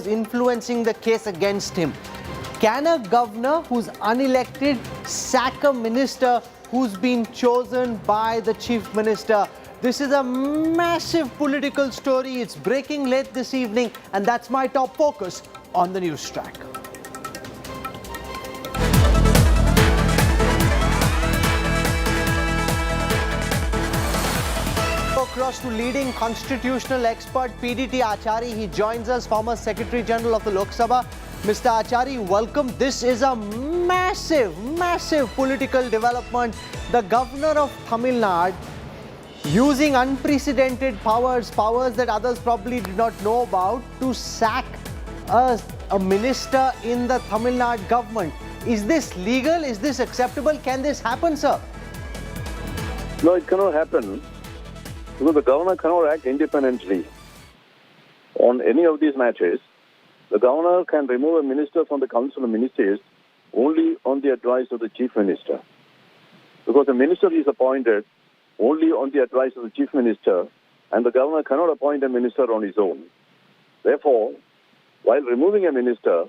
influencing the case against him. Can a governor who's unelected sack a minister who's been chosen by the chief minister? This is a massive political story. It's breaking late this evening, and that's my top focus on the NewsTrack. Across to leading constitutional expert PDT Achari. He joins us, former Secretary General of the Lok Sabha. Mr. Achari, welcome. This is a massive political development. The governor of Tamil Nadu using unprecedented powers that others probably did not know about, to sack a minister in the Tamil Nadu government. Is this legal? Is this acceptable? Can this happen, sir? No, it cannot happen. Because the governor cannot act independently on any of these matters. The governor can remove a minister from the Council of Ministers only on the advice of the Chief Minister. Because the minister is appointed only on the advice of the Chief Minister, and the governor cannot appoint a minister on his own. Therefore, while removing a minister,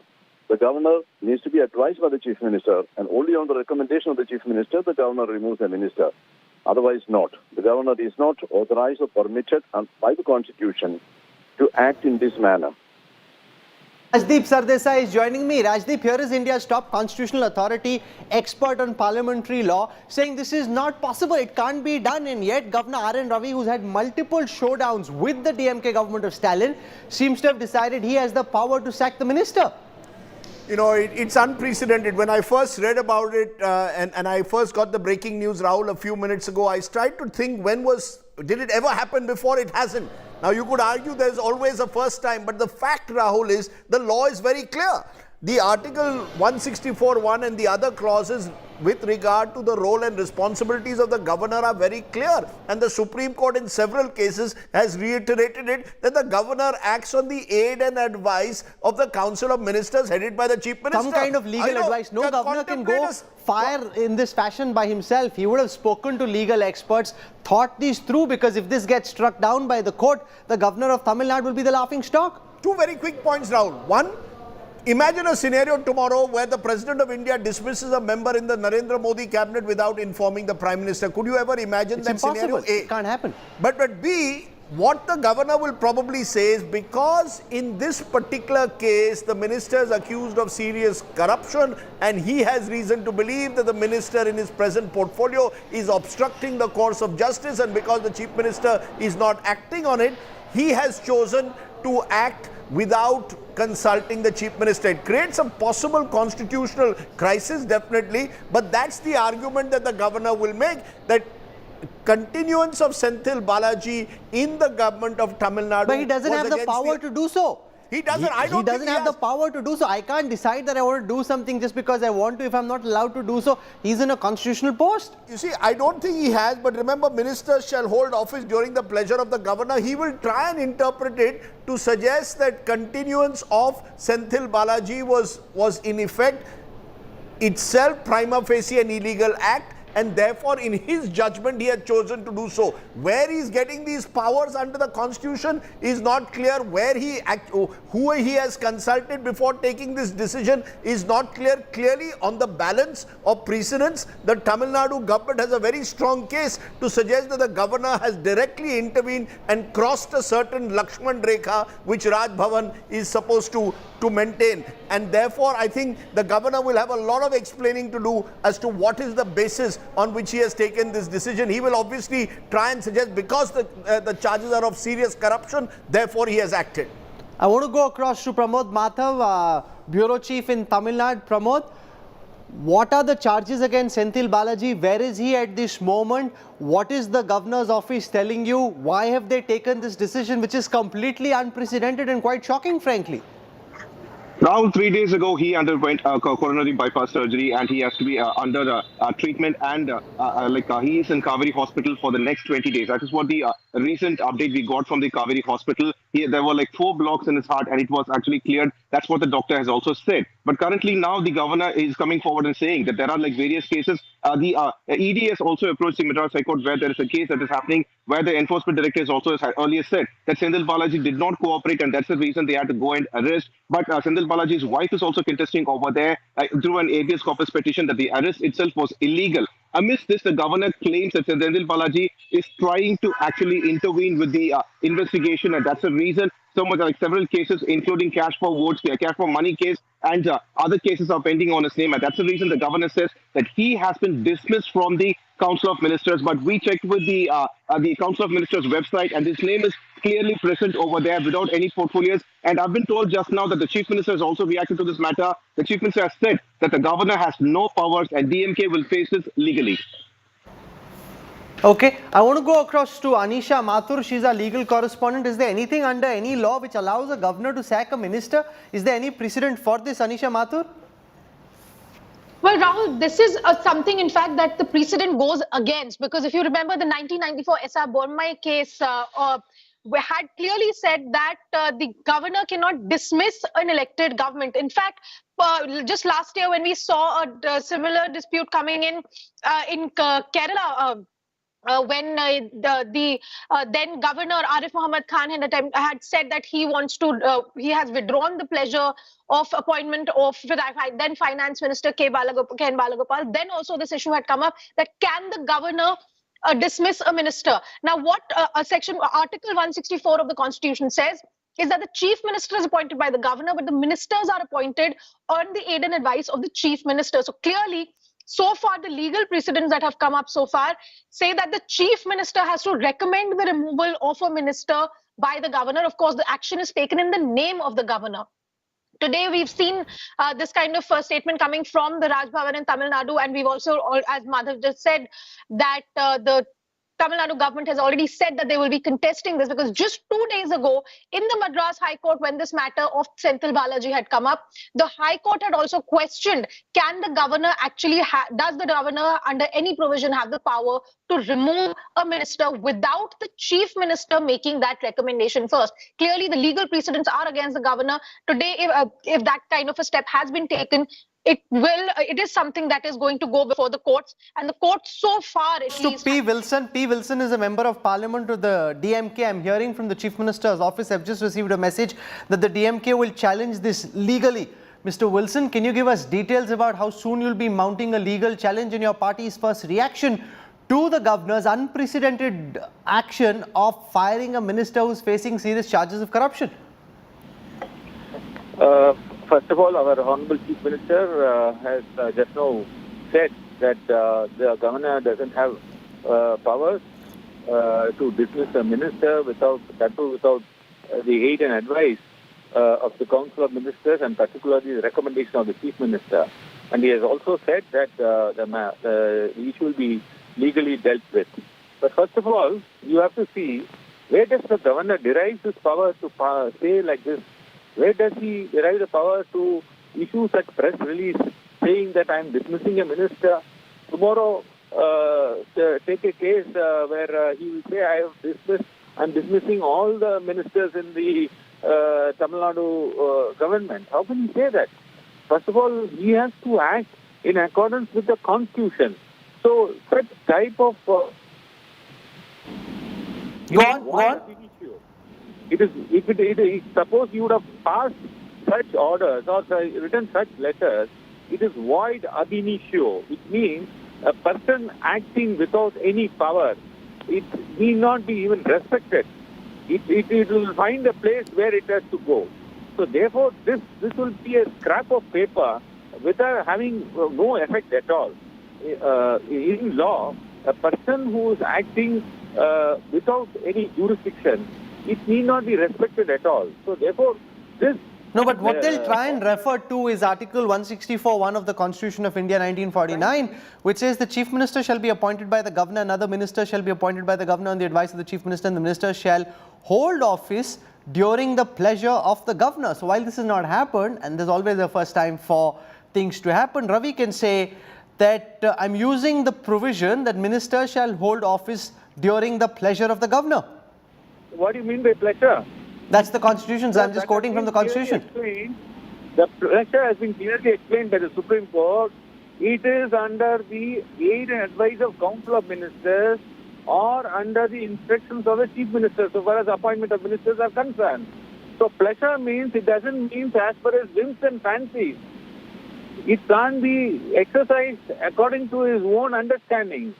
the governor needs to be advised by the Chief Minister, and only on the recommendation of the Chief Minister, the governor removes a minister. Otherwise not. The governor is not authorized or permitted by the Constitution to act in this manner. Rajdeep Sardesai is joining me. Rajdeep, here is India's top constitutional authority, expert on parliamentary law, saying this is not possible, it can't be done, and yet Governor R.N. Ravi, who's had multiple showdowns with the DMK government of Stalin, seems to have decided he has the power to sack the minister. You know, it's unprecedented. When I first read about it and I first got the breaking news, Rahul, a few minutes ago, I tried to think did it ever happen before? It hasn't. Now, you could argue there's always a first time, but the fact, Rahul, is the law is very clear. The Article 164(1) and the other clauses with regard to the role and responsibilities of the governor are very clear. And the Supreme Court in several cases has reiterated it, that the governor acts on the aid and advice of the Council of Ministers headed by the Chief Minister. Some kind of legal advice. No governor can go fire in this fashion by himself. He would have spoken to legal experts, thought these through, because if this gets struck down by the court, the governor of Tamil Nadu will be the laughing stock. Two very quick points, Rahul. One, imagine a scenario tomorrow where the President of India dismisses a member in the Narendra Modi cabinet without informing the Prime Minister. Could you ever imagine that scenario? It can't happen. But B, what the governor will probably say is, because in this particular case, the minister is accused of serious corruption and he has reason to believe that the minister in his present portfolio is obstructing the course of justice, and because the Chief Minister is not acting on it, he has chosen to act without consulting the Chief Minister. It creates a possible constitutional crisis, definitely, but that's the argument that the governor will make, that continuance of Senthil Balaji in the government of Tamil Nadu. But he doesn't have the power to do so. He doesn't. He doesn't have the power to do so. I can't decide that I want to do something just because I want to if I'm not allowed to do so. He's in a constitutional post. You see, I don't think he has, but remember, ministers shall hold office during the pleasure of the governor. He will try and interpret it to suggest that continuance of Senthil Balaji was in effect itself prima facie an illegal act, and therefore in his judgment he had chosen to do so. Where he is getting these powers under the Constitution is not clear. Who he has consulted before taking this decision is not clear. Clearly, on the balance of precedents, the Tamil Nadu government has a very strong case to suggest that the governor has directly intervened and crossed a certain Lakshman Rekha which Raj Bhavan is supposed to maintain, and therefore I think the governor will have a lot of explaining to do as to what is the basis on which he has taken this decision. He will obviously try and suggest because the charges are of serious corruption, therefore he has acted. I want to go across to Pramod Mathav, Bureau Chief in Tamil Nadu. Pramod, what are the charges against Senthil Balaji? Where is he at this moment? What is the governor's office telling you? Why have they taken this decision, which is completely unprecedented and quite shocking, frankly? Now, 3 days ago, he underwent coronary bypass surgery, and he has to be under treatment, and he is in Kaveri Hospital for the next 20 days. That is what the a recent update we got from the Kaveri hospital. There were like 4 blocks in his heart and it was actually cleared. That's what the doctor has also said. But currently now the governor is coming forward and saying that there are like various cases. The ED has also approached the Madras High Court where there is a case that is happening where the enforcement director has also earlier said that Senthil Balaji did not cooperate and that's the reason they had to go and arrest. But Senthil Balaji's wife is also contesting over there through an habeas corpus petition that the arrest itself was illegal. Amidst this, the governor claims that Senthil Balaji is trying to actually intervene with the investigation, and that's the reason so much like several cases, including cash for votes, cash for money case, and other cases are pending on his name. And that's the reason the governor says that he has been dismissed from the Council of Ministers. But we checked with the Council of Ministers website, and his name is clearly present over there without any portfolios. And I've been told just now that the Chief Minister has also reacted to this matter. The Chief Minister has said that the governor has no powers and DMK will face this legally. Okay, I want to go across to Anisha Mathur. She's our legal correspondent. Is there anything under any law which allows a governor to sack a minister? Is there any precedent for this, Anisha Mathur? Well, Rahul, this is something, in fact, that the precedent goes against, because if you remember the 1994 SR Bormai case, we had clearly said that the governor cannot dismiss an elected government. In fact, just last year when we saw a similar dispute coming in Kerala, when the then governor Arif Muhammad Khan had said that he has withdrawn the pleasure of appointment of then Finance Minister Ken Balagopal. Then also this issue had come up that can the governor dismiss a minister? Now, what Article 164 of the Constitution says is that the Chief Minister is appointed by the governor, but the ministers are appointed on the aid and advice of the Chief Minister. So clearly, so far, the legal precedents that have come up so far say that the Chief Minister has to recommend the removal of a minister by the governor. Of course, the action is taken in the name of the governor. Today, we've seen this kind of statement coming from the Raj Bhavan in Tamil Nadu, and we've also, as Madhav just said, that the Tamil Nadu government has already said that they will be contesting this, because just 2 days ago in the Madras High Court, when this matter of Senthil Balaji had come up, the High Court had also questioned, can the governor actually does the governor under any provision have the power to remove a minister without the Chief Minister making that recommendation first? Clearly, the legal precedents are against the governor. Today, if that kind of a step has been taken, it is something that is going to go before the courts, and the courts so far at least. P. Wilson is a member of parliament to the DMK. I'm hearing from the Chief Minister's office. I've just received a message that the DMK will challenge this legally. Mr. Wilson, can you give us details about how soon you'll be mounting a legal challenge and your party's first reaction to the governor's unprecedented action of firing a minister who's facing serious charges of corruption? First of all, our Honorable Chief Minister has just now said that the governor doesn't have powers to dismiss a minister without the aid and advice of the Council of Ministers, and particularly the recommendation of the Chief Minister. And he has also said that the issue will be legally dealt with. But first of all, you have to see, where does the governor derive this power to say like this? Where does he derive the power to issue such press release saying that I am dismissing a minister? Tomorrow, take a case where he will say I am dismissing all the ministers in the Tamil Nadu government. How can he say that? First of all, he has to act in accordance with the Constitution. So, such type of suppose you would have passed such orders or written such letters, it is void ab initio. It means a person acting without any power, it need not be even respected. It will find a place where it has to go. So therefore, this will be a scrap of paper without having no effect at all. In law, a person who is acting without any jurisdiction, it need not be respected at all. So therefore, this... No, but what they'll try and refer to is Article 164(1) of the Constitution of India 1949, which says the Chief Minister shall be appointed by the Governor, another minister shall be appointed by the Governor on the advice of the Chief Minister, and the Minister shall hold office during the pleasure of the Governor. So while this has not happened, and there's always a first time for things to happen, Ravi can say that I'm using the provision that Minister shall hold office during the pleasure of the Governor. What do you mean by pleasure? That's the Constitution, so I'm just That quoting has from the been clearly Constitution. explained. The pleasure has been clearly explained by the Supreme Court. It is under the aid and advice of Council of Ministers or under the instructions of the Chief Minister, so far as appointment of ministers are concerned. So pleasure means, it doesn't mean as per his whims and fancies. It can't be exercised according to his own understanding.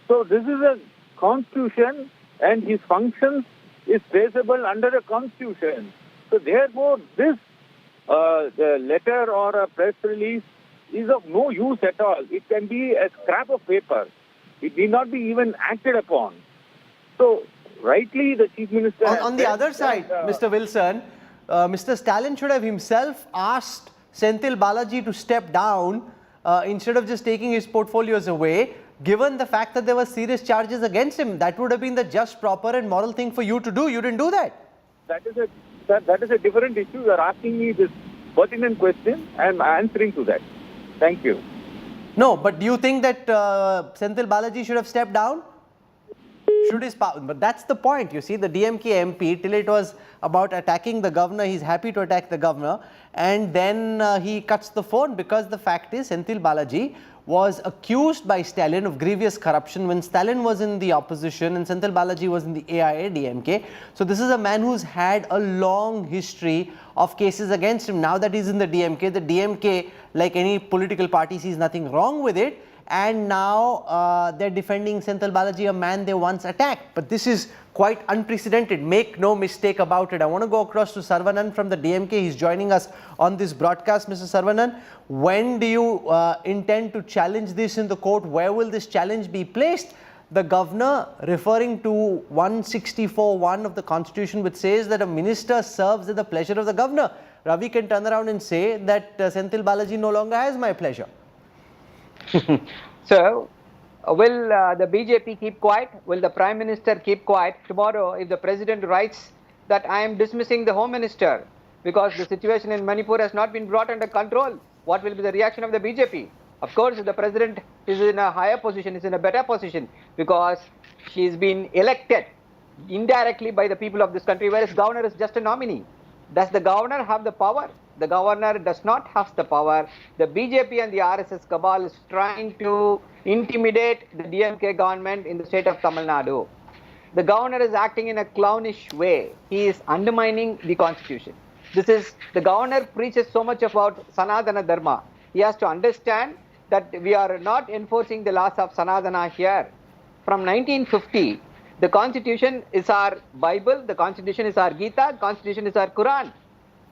So this is a constitution and his functions is traceable under the constitution. So therefore this the letter or a press release is of no use at all. It can be a scrap of paper. It need not be even acted upon. So rightly the Chief Minister... On the other side, Mr. Wilson, Mr. Stalin should have himself asked Senthil Balaji to step down instead of just taking his portfolios away, given the fact that there were serious charges against him. That would have been the just, proper and moral thing for you to do. You didn't do that. That is a different issue. You are asking me this pertinent question. I am answering to that. Thank you. No, but do you think that Senthil Balaji should have stepped down? Should his power? But that's the point. You see, the DMK MP, till it was about attacking the governor, he's happy to attack the governor, and then he cuts the phone, because the fact is Senthil Balaji was accused by Stalin of grievous corruption when Stalin was in the opposition and Senthil Balaji was in the AIA DMK. So this is a man who's had a long history of cases against him. Now that he's in the DMK, like any political party, sees nothing wrong with it, and now they're defending Senthil Balaji, a man they once attacked. But this is quite unprecedented. Make no mistake about it. I want to go across to Sarvanan from the DMK. He's joining us on this broadcast. Mr. Sarvanan, when do you intend to challenge this in the court? Where will this challenge be placed? The governor, referring to 164(1) of the Constitution, which says that a minister serves at the pleasure of the governor. Ravi can turn around and say that Senthil Balaji no longer has my pleasure. So, will the BJP keep quiet? Will the Prime Minister keep quiet? Tomorrow, if the President writes that I am dismissing the Home Minister because the situation in Manipur has not been brought under control, what will be the reaction of the BJP? Of course, the President is in a higher position, is in a better position, because she has been elected indirectly by the people of this country, whereas Governor is just a nominee. Does the Governor have the power? The Governor does not have the power. The BJP and the RSS cabal is trying to intimidate the DMK government in the state of Tamil Nadu. The Governor is acting in a clownish way. He is undermining the Constitution. The Governor preaches so much about Sanatana Dharma. He has to understand that we are not enforcing the laws of Sanatana here. From 1950, the Constitution is our Bible, the Constitution is our Gita, the Constitution is our Quran.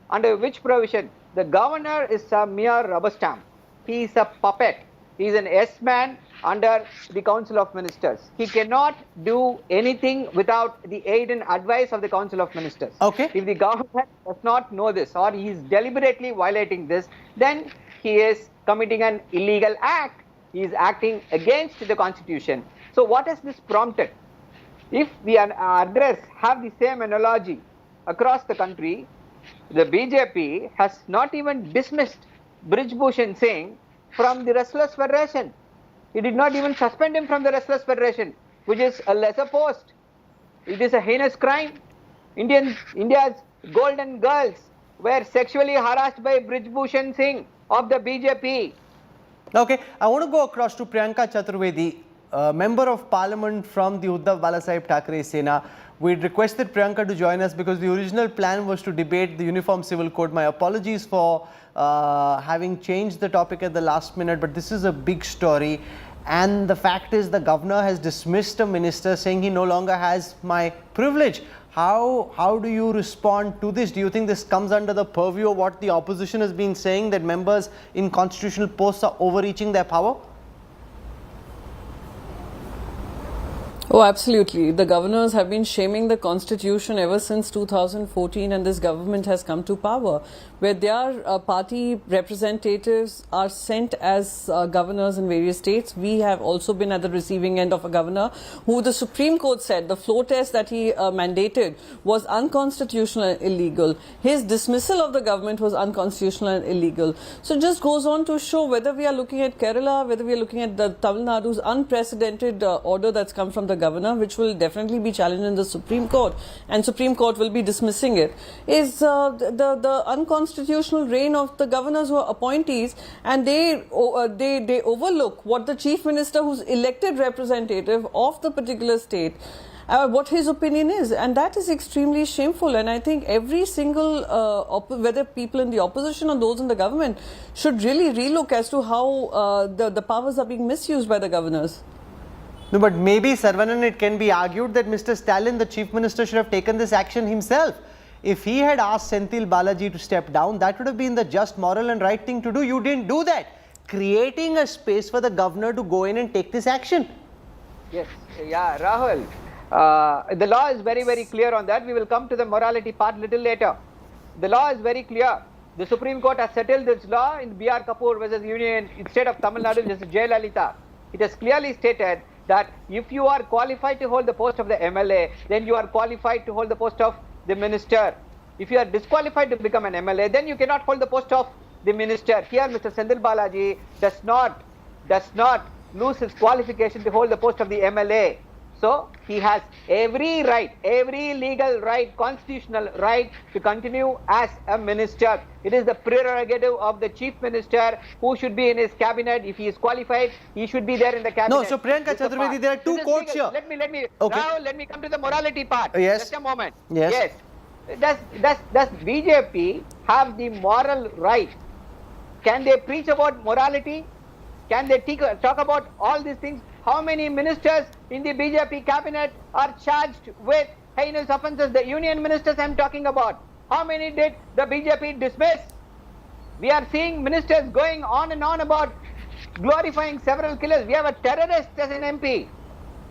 Under which provision? The Governor is a mere rubber stamp. He is a puppet. He is an S-man under the Council of Ministers. He cannot do anything without the aid and advice of the Council of Ministers. Okay. If the government does not know this, or he is deliberately violating this, then he is committing an illegal act. He is acting against the Constitution. So what has this prompted? If we have the same analogy across the country, the BJP has not even dismissed Brij Bhushan Singh from the Wrestlers Federation. He did not even suspend him from the Wrestlers Federation, which is a lesser post. It is a heinous crime. India's golden girls were sexually harassed by Brij Bhushan Singh of the BJP. Okay, I want to go across to Priyanka Chaturvedi, Member of Parliament from the Uddhav Balasaheb Thackeray Sena. We requested Priyanka to join us because the original plan was to debate the Uniform Civil Code. My apologies for having changed the topic at the last minute, but this is a big story. And the fact is, the governor has dismissed a minister, saying he no longer has my privilege. How do you respond to this? Do you think this comes under the purview of what the opposition has been saying, that members in constitutional posts are overreaching their power? Oh, absolutely. The governors have been shaming the constitution ever since 2014, and this government has come to power, where their party representatives are sent as governors in various states. We have also been at the receiving end of a governor who the Supreme Court said the floor test that he mandated was unconstitutional and illegal. His dismissal of the government was unconstitutional and illegal. So it just goes on to show, whether we are looking at Kerala, whether we are looking at the Tamil Nadu's unprecedented order that's come from the the governor, which will definitely be challenged in the Supreme Court, and Supreme Court will be dismissing it, is the unconstitutional reign of the governors who are appointees, and they overlook what the chief minister, who's elected representative of the particular state, what his opinion is, and that is extremely shameful. And I think every single, whether people in the opposition or those in the government, should really relook as to how the powers are being misused by the governors. No, but maybe, Saravanan, it can be argued that Mr. Stalin, the chief minister, should have taken this action himself. If he had asked Senthil Balaji to step down, that would have been the just, moral and right thing to do. You didn't do that, creating a space for the governor to go in and take this action. Yes, yeah, Rahul. The law is very, very clear on that. We will come to the morality part little later. The law is very clear. The Supreme Court has settled this law in B.R. Kapoor versus Union State of Tamil Nadu, Justice Jayalalitha. It has clearly stated that if you are qualified to hold the post of the MLA, then you are qualified to hold the post of the minister. If you are disqualified to become an MLA, then you cannot hold the post of the minister. Here, Mr. Senthil Balaji does not lose his qualification to hold the post of the MLA. So, he has every right, every legal right, constitutional right to continue as a minister. It is the prerogative of the chief minister who should be in his cabinet. If he is qualified, he should be there in the cabinet. No, so Priyanka Chaturvedi, there are two courts here. Let me, okay. Now let me come to the morality part. Yes. Just a moment. Yes. Does BJP have the moral right? Can they preach about morality? Can they talk about all these things? How many ministers in the BJP cabinet are charged with heinous offences? The union ministers I am talking about. How many did the BJP dismiss? We are seeing ministers going on and on about glorifying several killers. We have a terrorist as an MP.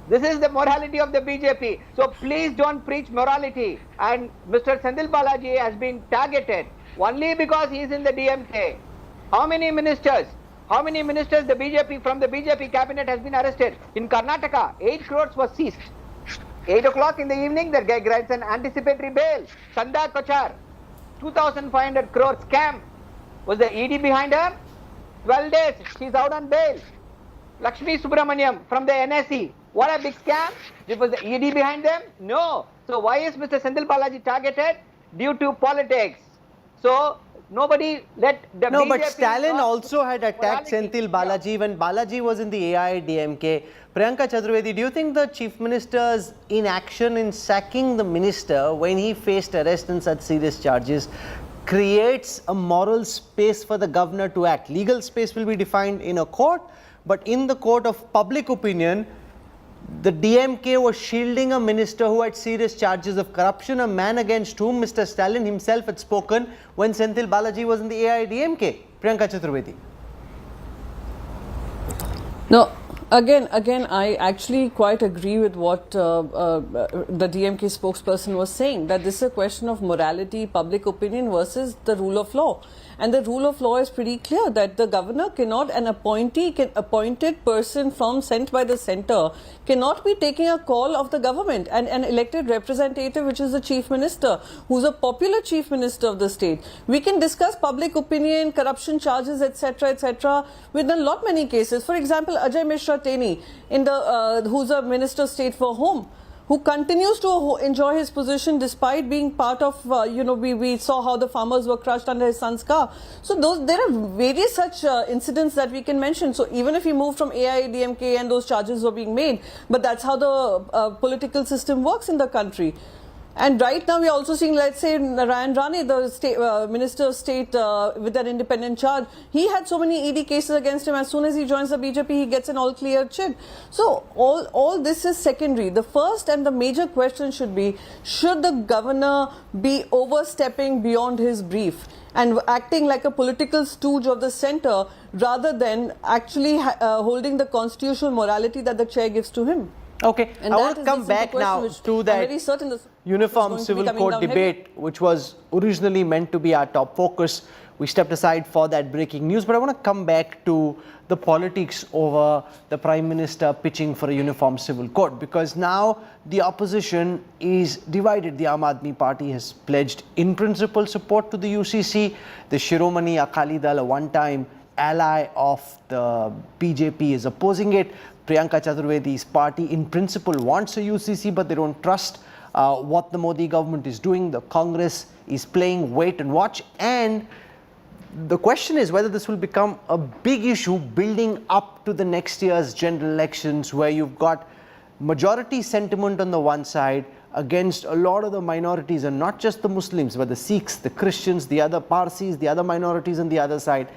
This is the morality of the BJP. So please don't preach morality. And Mr. Senthil Balaji has been targeted only because he is in the DMK. How many ministers the BJP from the BJP cabinet has been arrested? In Karnataka, 8 crores was seized. 8 o'clock in the evening, the guy grants an anticipatory bail. Sandha Kochar, 2,500 crore scam. Was the ED behind her? 12 days, she's out on bail. Lakshmi Subramaniam from the NSE. What a big scam. Was the ED behind them? No. So why is Mr. Senthil Balaji targeted? Due to politics. So nobody let the No, BJP but Stalin also had attacked morality. Senthil Balaji when Balaji was in the AIADMK. Priyanka Chaturvedi, do you think the chief minister's inaction in sacking the minister when he faced arrest and such serious charges creates a moral space for the governor to act? Legal space will be defined in a court, but in the court of public opinion, the DMK was shielding a minister who had serious charges of corruption, a man against whom Mr. Stalin himself had spoken when Senthil Balaji was in the AIADMK. Priyanka Chaturvedi. No, again, I actually quite agree with what the DMK spokesperson was saying, that this is a question of morality, public opinion versus the rule of law. And the rule of law is pretty clear that the governor cannot, an appointed person sent by the centre cannot be taking a call of the government, and an elected representative, which is the chief minister, who's a popular chief minister of the state. We can discuss public opinion, corruption charges, etc., with a lot many cases. For example, Ajay Mishra Teni, who's a minister of state for home, who continues to enjoy his position despite being part of, we saw how the farmers were crushed under his son's car. So there are various such incidents that we can mention. So even if he moved from AIADMK and those charges were being made, but that's how the political system works in the country. And right now we are also seeing, let's say, Narayan Rane, the Minister of State with an independent charge. He had so many ED cases against him. As soon as he joins the BJP, he gets an all-clear chit. So all this is secondary. The first and the major question should be, should the governor be overstepping beyond his brief and acting like a political stooge of the centre rather than actually holding the constitutional morality that the chair gives to him? Okay, And I want to come back now to that Uniform Civil Code debate, which was originally meant to be our top focus. We stepped aside for that breaking news, but I want to come back to the politics over the Prime Minister pitching for a Uniform Civil Code, because now the opposition is divided. The Aam Aadmi Party has pledged in principle support to the UCC. The Shiromani Akali Dal, a one-time ally of the BJP is opposing it. Priyanka Chaturvedi's party in principle wants a UCC, but they don't trust what the Modi government is doing. The Congress is playing wait and watch, and the question is whether this will become a big issue building up to the next year's general elections, where you've got majority sentiment on the one side against a lot of the minorities, and not just the Muslims, but the Sikhs, the Christians, the other Parsis, the other minorities on the other side.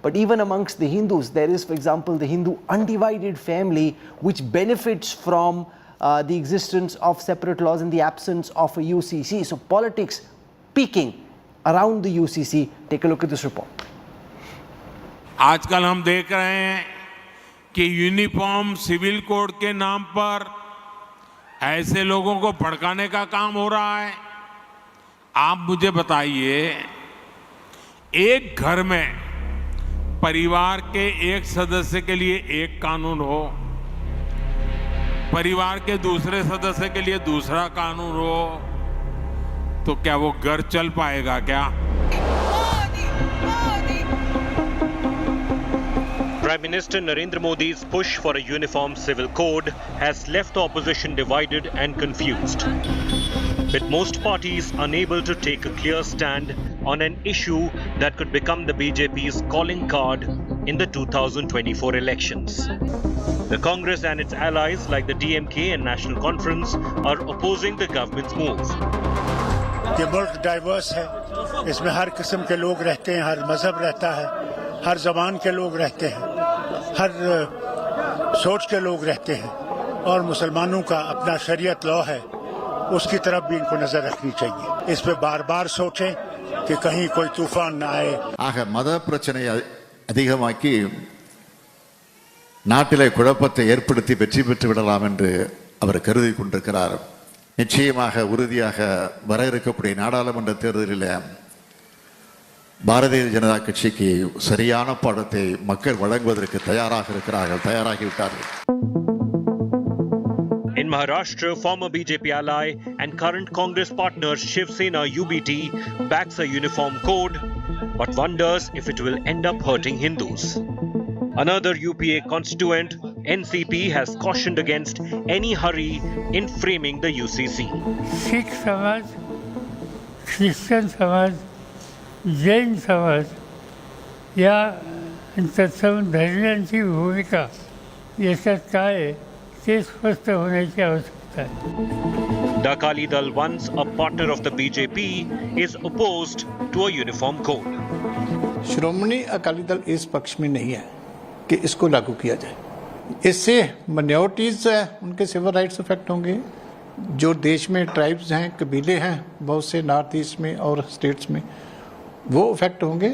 But even amongst the Hindus, there is, for example, the Hindu undivided family, which benefits from the existence of separate laws in the absence of a UCC. So politics peaking around the UCC. Take a look at this report. आजकल हम देख रहे हैं कि uniform civil code के नाम पर ऐसे लोगों को भड़काने का काम हो रहा है। आप मुझे बताइए, एक घर में परिवार के एक सदस्य के लिए एक कानून हो, परिवार के दूसरे सदस्य के लिए दूसरा कानून हो, तो क्या वो घर चल पाएगा क्या? Prime Minister Narendra Modi's push for a uniform civil code has left the opposition divided and confused, with most parties unable to take a clear stand on an issue that could become the BJP's calling card in the 2024 elections. The Congress and its allies like the DMK and National Conference are opposing the government's move. ये मुल्क diverse है, इसमें हर किस्म के लोग रहते हैं, हर मजहब रहता है, हर जबान के लोग रहते हैं, हर सोच के लोग रहते हैं, और मुसलमानों का अपना शरीयत लॉ है, उसकी तरफ भी इनको नजर रखनी चाहिए। इस पे बार-बार सोचें कि कहीं कोई तूफान न आए। ஆக மத பிரச்சனையை அதிகமாக்கி நாட்டிலே குழப்பத்தை ஏற்படுத்தி வெற்றி பெற்று விடலாம் என்று அவர் கருதி கொண்டிருக்கிறார். நிச்சயமாக உறுதியாக வர இருக்கக்கூடிய நாடாளுமன்ற தேர்தலில் பாரதிய ஜனதா கட்சிக்கு சரியான பாடத்தை மக்கள் வழங்குவதற்கு தயாராகிவிட்டார்கள். In Maharashtra, former BJP ally and current Congress partner Shiv Sena UBT backs a uniform code, but wonders if it will end up hurting Hindus. Another UPA constituent, NCP, has cautioned against any hurry in framing the UCC. Sikh Samaj, Christian Samaj, Jain Samaj या इन तत्सम धैर्यांची भूमिका याच्यात काय आहे ते स्पष्ट होण्याची आवश्यकता आहे. The Akali Dal, once a partner of the BJP, is opposed to a uniform code. श्रोमणी अकाली दल इस पक्ष में नहीं है कि इसको लागू किया जाए. इससे माइनॉरिटीज़ उनके सिविल राइट्स इफेक्ट होंगे. जो देश में ट्राइब्स हैं, कबीले हैं बहुत से नॉर्थ ईस्ट में और स्टेट्स में, वो इफेक्ट होंगे,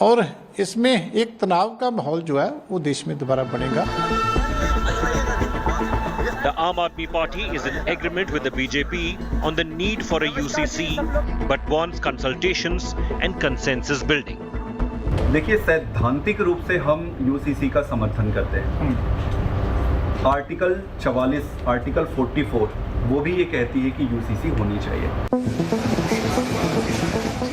और इसमें एक तनाव का माहौल जो है वो देश में दोबारा बनेगा. The Aam Aadmi Party is in agreement with the BJP on the need for a UCC, but wants consultations and consensus building. देखिए, सैद्धांतिक रूप से हम यूसीसी का समर्थन करते हैं. आर्टिकल 44, आर्टिकल 44 वो भी ये कहती है कि यूसीसी होनी चाहिए.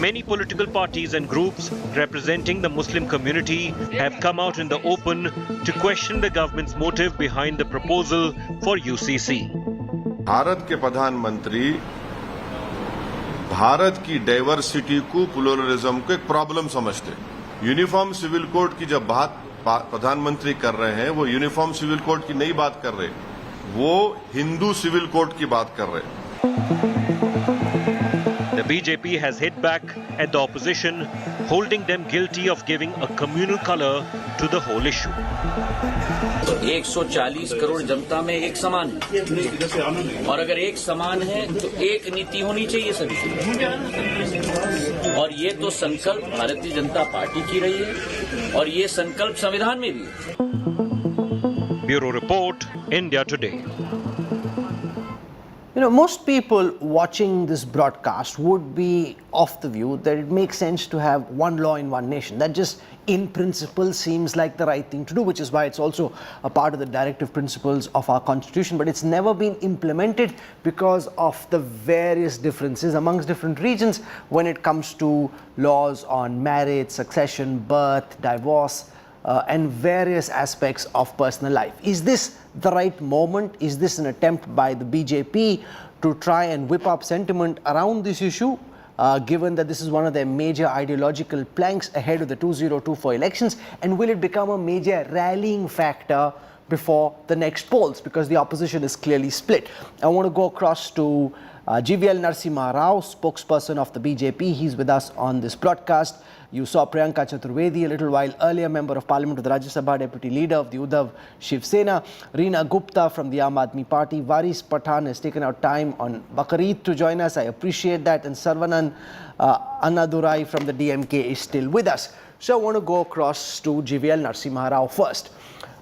Many political parties and groups representing the Muslim community have come out in the open to question the government's motive behind the proposal for UCC. Bharat के प्रधानमंत्री भारत की डाइवर्सिटी को, प्लुरलिज्म को एक प्रॉब्लम समझते. यूनिफॉर्म सिविल कोड की जब बात प्रधानमंत्री कर रहे हैं, वो यूनिफॉर्म सिविल कोड की नहीं बात कर रहे, वो हिंदू सिविल कोड की बात कर रहे. The BJP has hit back at the opposition, holding them guilty of giving a communal color to the whole issue. 140 crore जनता में एक समान है, और अगर एक समान है तो एक नीति होनी चाहिए सभी, और ये तो संकल्प भारतीय जनता पार्टी की रही है, और ये संकल्प संविधान में भी है. Bureau Report, India Today. You know, most people watching this broadcast would be of the view that it makes sense to have one law in one nation. That just in principle seems like the right thing to do, which is why it's also a part of the directive principles of our constitution. But it's never been implemented because of the various differences amongst different regions when it comes to laws on marriage, succession, birth, divorce, and various aspects of personal life. Is this the right moment? Is this an attempt by the BJP to try and whip up sentiment around this issue, given that this is one of their major ideological planks ahead of the 2024 elections? And will it become a major rallying factor before the next polls, because the opposition is clearly split? I want to go across to GVL Narasimha Rao, spokesperson of the BJP. He's with us on this broadcast. You saw Priyanka Chaturvedi a little while earlier, member of Parliament of the Rajya Sabha, deputy leader of the Uddhav Shiv Sena. Reena Gupta from the Aam Aadmi Party. Varis Pathan has taken out time on Bakar to join us. I appreciate that. And Sarvanan Annadurai from the DMK is still with us. So I want to go across to GVL Narasimha Rao first.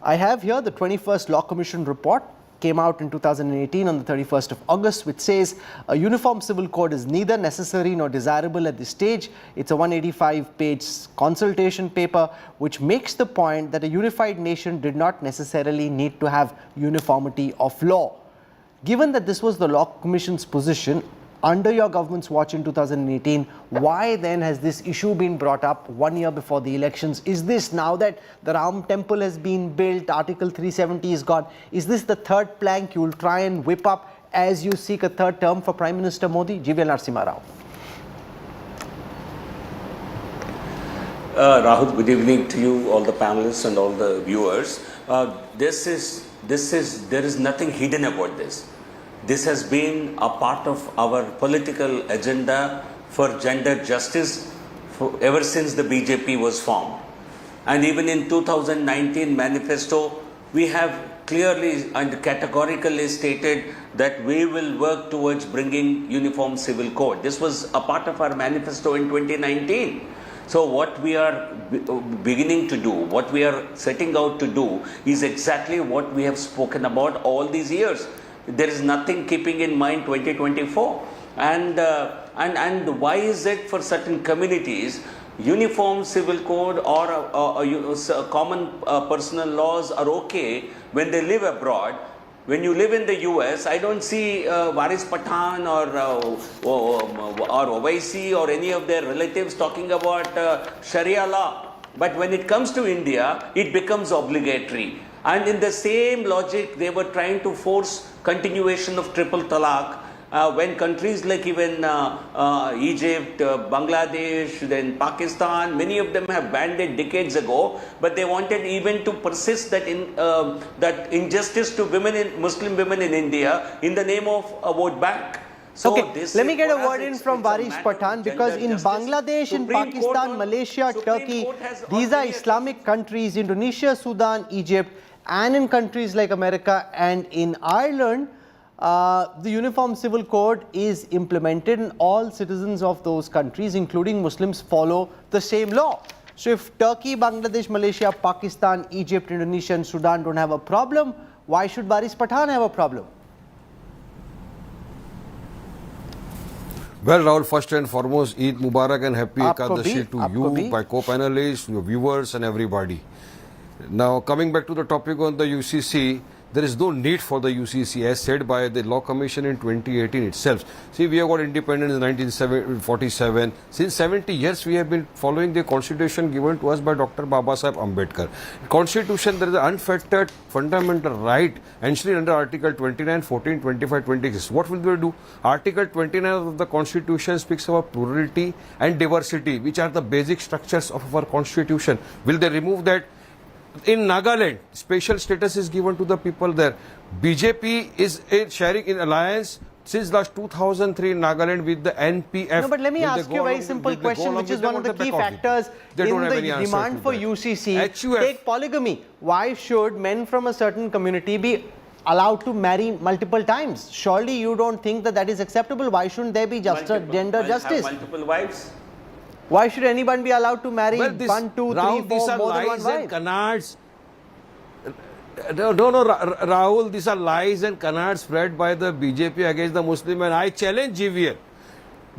I have here the 21st Law Commission report, came out in 2018 on the 31st of August, which says a uniform civil code is neither necessary nor desirable at this stage. It's a 185-page consultation paper which makes the point that a unified nation did not necessarily need to have uniformity of law. Given that this was the Law Commission's position under your government's watch in 2018, why then has this issue been brought up 1 year before the elections? Is this, now that the Ram temple has been built, Article 370 is gone, is this the third plank you will try and whip up as you seek a third term for Prime Minister Modi? GVL Narasimha Rao. Rahul, good evening to you, all the panelists and all the viewers. There is nothing hidden about this. This has been a part of our political agenda for gender justice ever since the BJP was formed. And even in 2019 manifesto, we have clearly and categorically stated that we will work towards bringing uniform civil code. This was a part of our manifesto in 2019. So what we are beginning to do, what we are setting out to do is exactly what we have spoken about all these years. There is nothing keeping in mind 2024. And why is it for certain communities, uniform civil code or common personal laws are okay when they live abroad? When you live in the US, I don't see Varis Pathan or Owaisi or any of their relatives talking about Sharia law. But when it comes to India, it becomes obligatory. And in the same logic, they were trying to force continuation of triple talaq when countries like even Egypt, Bangladesh, then Pakistan, many of them have banned it decades ago, but they wanted even to persist that that injustice to women, Muslim women in India, in the name of a vote bank. So okay, let me get a word in from Varis Pathan, because in Bangladesh, in Pakistan, Malaysia, Turkey, these are Islamic countries, Indonesia, Sudan, Egypt, and in countries like America and in Ireland, the Uniform Civil Code is implemented and all citizens of those countries, including Muslims, follow the same law. So if Turkey, Bangladesh, Malaysia, Pakistan, Egypt, Indonesia and Sudan don't have a problem, why should Varis Pathan have a problem? Well, Rahul, first and foremost, Eid Mubarak and Happy Ekadashi to you, my co-panelists, your viewers and everybody. Now, coming back to the topic on the UCC, there is no need for the UCC as said by the Law Commission in 2018 itself. See, we have got independence in 1947. Since 70 years, we have been following the constitution given to us by Dr. Babasaheb Ambedkar. Constitution, there is an unfettered fundamental right enshrined under Article 29, 14, 25, 26. What will we do? Article 29 of the Constitution speaks about plurality and diversity, which are the basic structures of our Constitution. Will they remove that? In Nagaland, special status is given to the people there. BJP is sharing in alliance since last 2003 in Nagaland with the NPF. No, but let me ask you a very simple question, which is one of the key factors in the demand for UCC. Take polygamy. Why should men from a certain community be allowed to marry multiple times? Surely you don't think that that is acceptable. Why shouldn't there be gender justice? Multiple wives. Why should anyone be allowed to marry 1, 2, 3, 4, more than one wife? Canards. Rahul, these are lies and canards spread by the BJP against the Muslim, and I challenge GVL.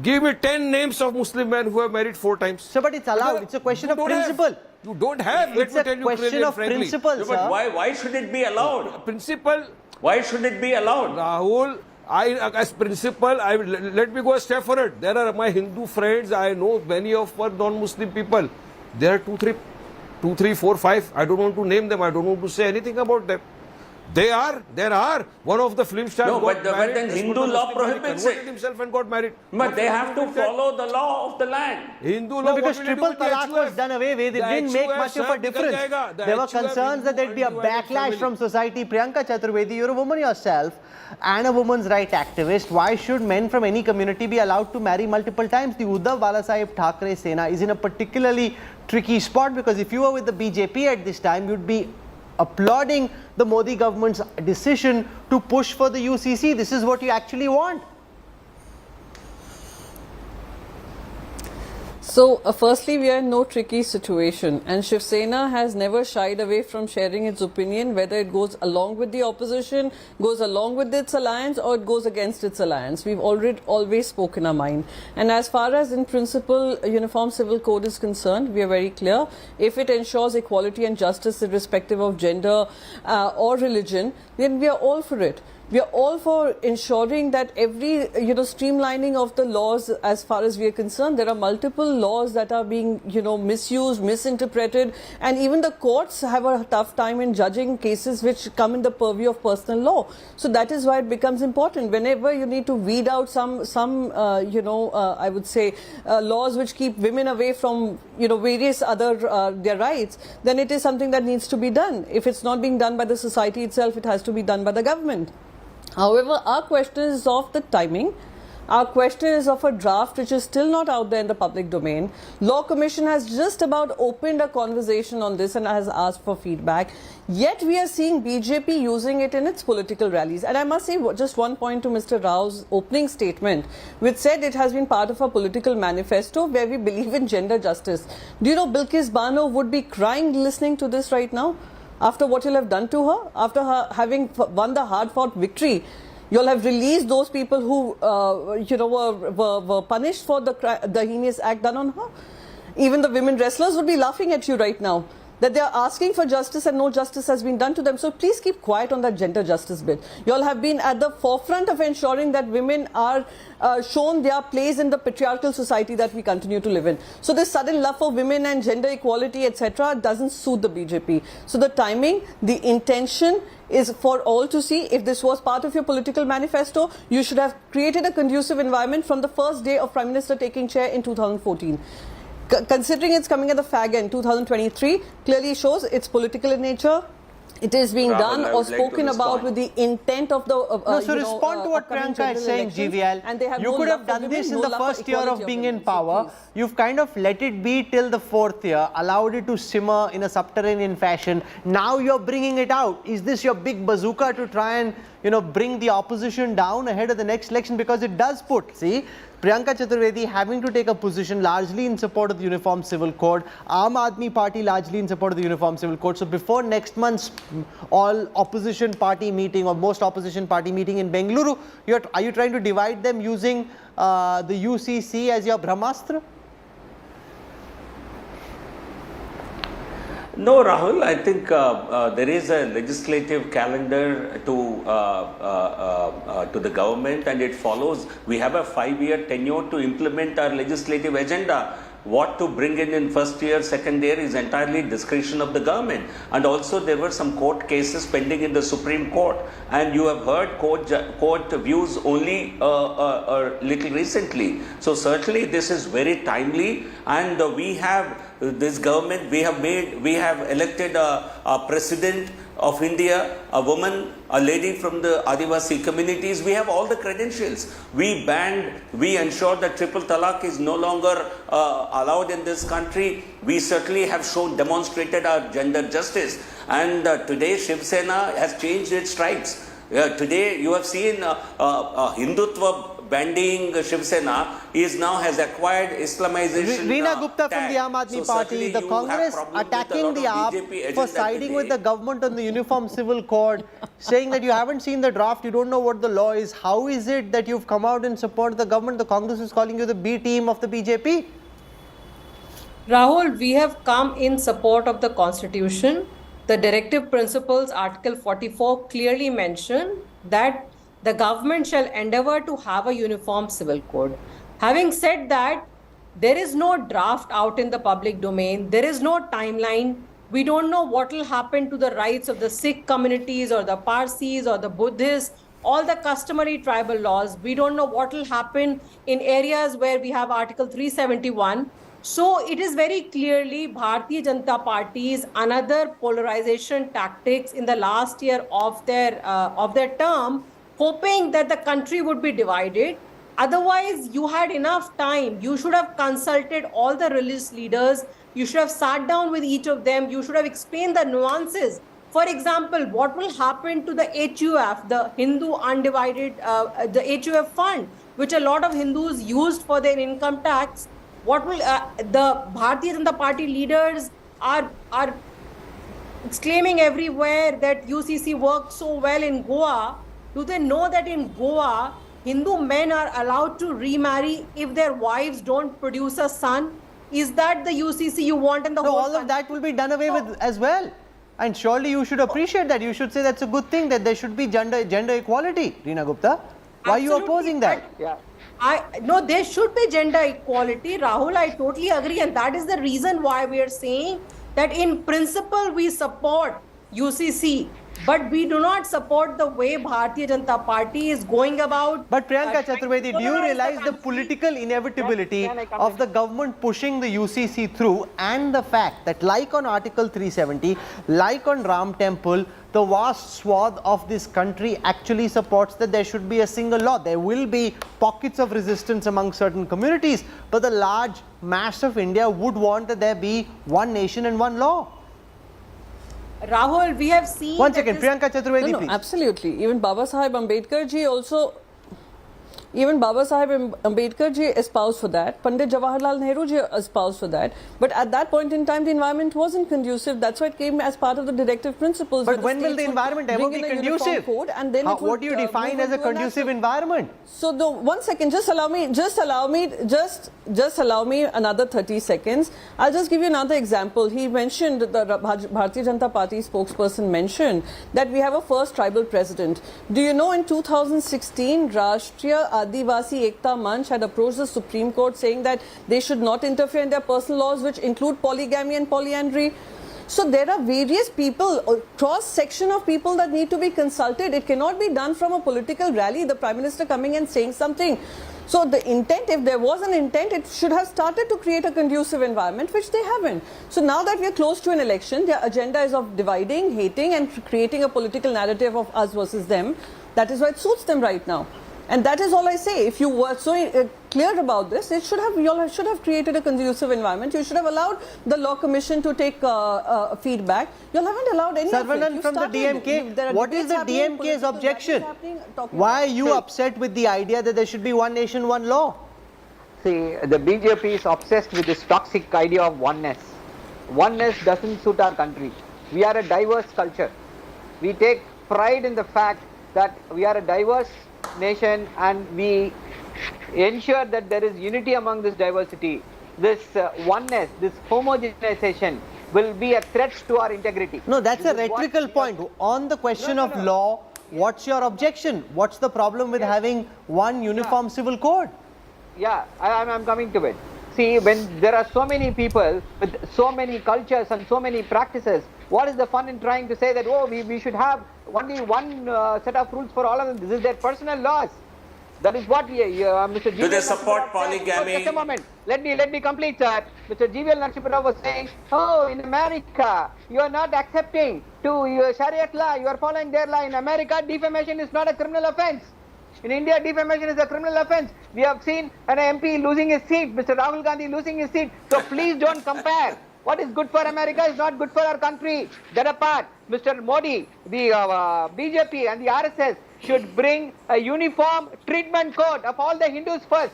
Give me 10 names of Muslim men who have married 4 times. Sir, but it's allowed. It's a question of principle. You don't have. It's a question of principle, sir. But why should it be allowed? Principle. Why should it be allowed? Rahul, as principle, let me go a step further. There are my Hindu friends. I know many of our non-Muslim people. There are 2, 3, 4, 5. I don't want to name them. I don't want to say anything about them. There are. One of the film stars got married. But then Hindu law prohibits it. Himself and got married. But they have to follow the law of the land. Hindu law. No, because triple talaq was done away with. It didn't make much of a difference. There were concerns that there'd be a backlash from society. Priyanka Chaturvedi, you're a woman yourself and a woman's right activist. Why should men from any community be allowed to marry multiple times? The Uddhav Balasaheb Thackeray Sena is in a particularly tricky spot, because if you were with the BJP at this time, you'd be applauding the Modi government's decision to push for the UCC. This is what you actually want. So, firstly, we are in no tricky situation, and Shiv Sena has never shied away from sharing its opinion, whether it goes along with the opposition, goes along with its alliance, or it goes against its alliance. We've always spoken our mind. And as far as, in principle, Uniform Civil Code is concerned, we are very clear. If it ensures equality and justice irrespective of gender or religion, then we are all for it. We are all for ensuring that every, streamlining of the laws as far as we are concerned. There are multiple laws that are being, misused, misinterpreted, and even the courts have a tough time in judging cases which come in the purview of personal law. So that is why it becomes important. Whenever you need to weed out some I would say, laws which keep women away from, various other their rights, then it is something that needs to be done. If it's not being done by the society itself, it has to be done by the government. However, our question is of the timing. Our question is of a draft which is still not out there in the public domain. Law Commission has just about opened a conversation on this and has asked for feedback. Yet we are seeing BJP using it in its political rallies. And I must say just one point to Mr. Rao's opening statement, which said it has been part of a political manifesto where we believe in gender justice. Do you know Bilkis Bano would be crying listening to this right now? After what you'll have done to her, after her having won the hard-fought victory, you'll have released those people who, were punished for the heinous act done on her. Even the women wrestlers would be laughing at you right now, that they are asking for justice and no justice has been done to them. So please keep quiet on that gender justice bit. You all have been at the forefront of ensuring that women are shown their place in the patriarchal society that we continue to live in. So this sudden love for women and gender equality, etc., doesn't suit the BJP. So the timing, the intention is for all to see. If this was part of your political manifesto, you should have created a conducive environment from the first day of Prime Minister taking chair in 2014. Considering it's coming at the fag end 2023, clearly shows it's political in nature. It is being done or spoken about with the intent of the. So respond to what Priyanka is saying, GVL. And they have you could have done this in the first year of being in power. You've kind of let it be till the 4th year, allowed it to simmer in a subterranean fashion. Now you're bringing it out. Is this your big bazooka to try and, bring the opposition down ahead of the next election? Because it does put, see, Priyanka Chaturvedi having to take a position largely in support of the Uniform Civil Code, Aam Aadmi Party largely in support of the Uniform Civil Code. So before next month's all opposition party meeting or most opposition party meeting in Bengaluru, are you trying to divide them using the UCC as your Brahmastra? No, Rahul, I think there is a legislative calendar to the government, and it follows. We have a 5-year tenure to implement our legislative agenda. What to bring in first year, second year is entirely discretion of the government. And also there were some court cases pending in the Supreme Court, and you have heard court views only little recently. So certainly this is very timely, and we have this government, we have elected a president of India, a woman, a lady from the Adivasi communities. We have all the credentials. We ensured that triple talaq is no longer allowed in this country. We certainly have demonstrated our gender justice. And today Shiv Sena has changed its stripes. Today you have seen Hindutva bandying Shiv Sena is now has acquired Islamization. Reena Gupta from the Aam Aadmi Party, the Congress attacking the AAP for siding with the government on the Uniform Civil Code, saying that you haven't seen the draft, you don't know what the law is. How is it that you've come out and support the government? The Congress is calling you the B team of the BJP. Rahul, we have come in support of the Constitution. The Directive Principles, Article 44, clearly mention that the government shall endeavour to have a uniform civil code. Having said that, there is no draft out in the public domain. There is no timeline. We don't know what will happen to the rights of the Sikh communities or the Parsis or the Buddhists, all the customary tribal laws. We don't know what will happen in areas where we have Article 371. So it is very clearly Bharatiya Janata Party's another polarization tactics in the last year of their term, hoping that the country would be divided. Otherwise, you had enough time. You should have consulted all the religious leaders. You should have sat down with each of them. You should have explained the nuances. For example, what will happen to the HUF, the Hindu Undivided, the HUF fund, which a lot of Hindus used for their income tax? What will the Bharatiya Janata Party leaders are exclaiming everywhere that UCC worked so well in Goa? Do they know that in Goa, Hindu men are allowed to remarry if their wives don't produce a son? Is that the UCC you want in the whole all of that will be done away with as well. And surely you should appreciate that. You should say that's a good thing, that there should be gender equality. Reena Gupta, why are you opposing that? Yeah. No, there should be gender equality, Rahul. I totally agree, and that is the reason why we are saying that in principle we support UCC, but we do not support the way Bharatiya Janata Party is going about. But Priyanka Chaturvedi, do you realize the political inevitability of the government pushing the UCC through, and the fact that like on Article 370, like on Ram Temple, the vast swath of this country actually supports that there should be a single law. There will be pockets of resistance among certain communities, but the large mass of India would want that there be one nation and one law. Rahul, we have seen... One second, Priyanka Chaturvedi, please. Absolutely. Even Baba Sahib Ambedkar ji also... Even Baba Sahib Ambedkar ji espoused for that. Pandit Jawaharlal Nehru ji espoused for that. But at that point in time, the environment wasn't conducive. That's why it came as part of the directive principles. But when will the environment ever be conducive? And then what do you define as a conducive environment? So, 1 second, just allow me another 30 seconds. I'll just give you another example. He mentioned, the Bharatiya Janata Party spokesperson mentioned that we have a first tribal president. Do you know in 2016, Rashtriya Adivasi Ekta Manch had approached the Supreme Court saying that they should not interfere in their personal laws, which include polygamy and polyandry. So there are various people, a cross-section of people that need to be consulted. It cannot be done from a political rally, the Prime Minister coming and saying something. So the intent, if there was an intent, it should have started to create a conducive environment, which they haven't. So now that we are close to an election, their agenda is of dividing, hating, and creating a political narrative of us versus them. That is why it suits them right now. And that is all I say. If you were so clear about this, you all should have created a conducive environment. You should have allowed the Law Commission to take feedback. You haven't allowed any Sarvanan from the DMK, what is the DMK's objection? Why are you upset with the idea that there should be one nation, one law? See, the BJP is obsessed with this toxic idea of oneness. Oneness doesn't suit our country. We are a diverse culture. We take pride in the fact that we are a diverse nation, and we ensure that there is unity among this diversity. This oneness, this homogenization will be a threat to our integrity. No, that's a rhetorical point. On the question of law, what's your objection? What's the problem with having one uniform civil code? Yeah, I'm coming to it. See, when there are so many people with so many cultures and so many practices, what is the fun in trying to say that, oh, we should have only one set of rules for all of them? This is their personal laws. That is what Mr. Do they support polygamy? Just a moment. Let me complete that. Mr. GVL Narasimha was saying, oh, in America, you are not accepting to your Shariat law. You are following their law. In America, defamation is not a criminal offense. In India, defamation is a criminal offense. We have seen an MP losing his seat, Mr. Rahul Gandhi losing his seat. So please don't compare. What is good for America is not good for our country. That apart, Mr. Modi, the BJP and the RSS, should bring a uniform treatment code of all the Hindus first.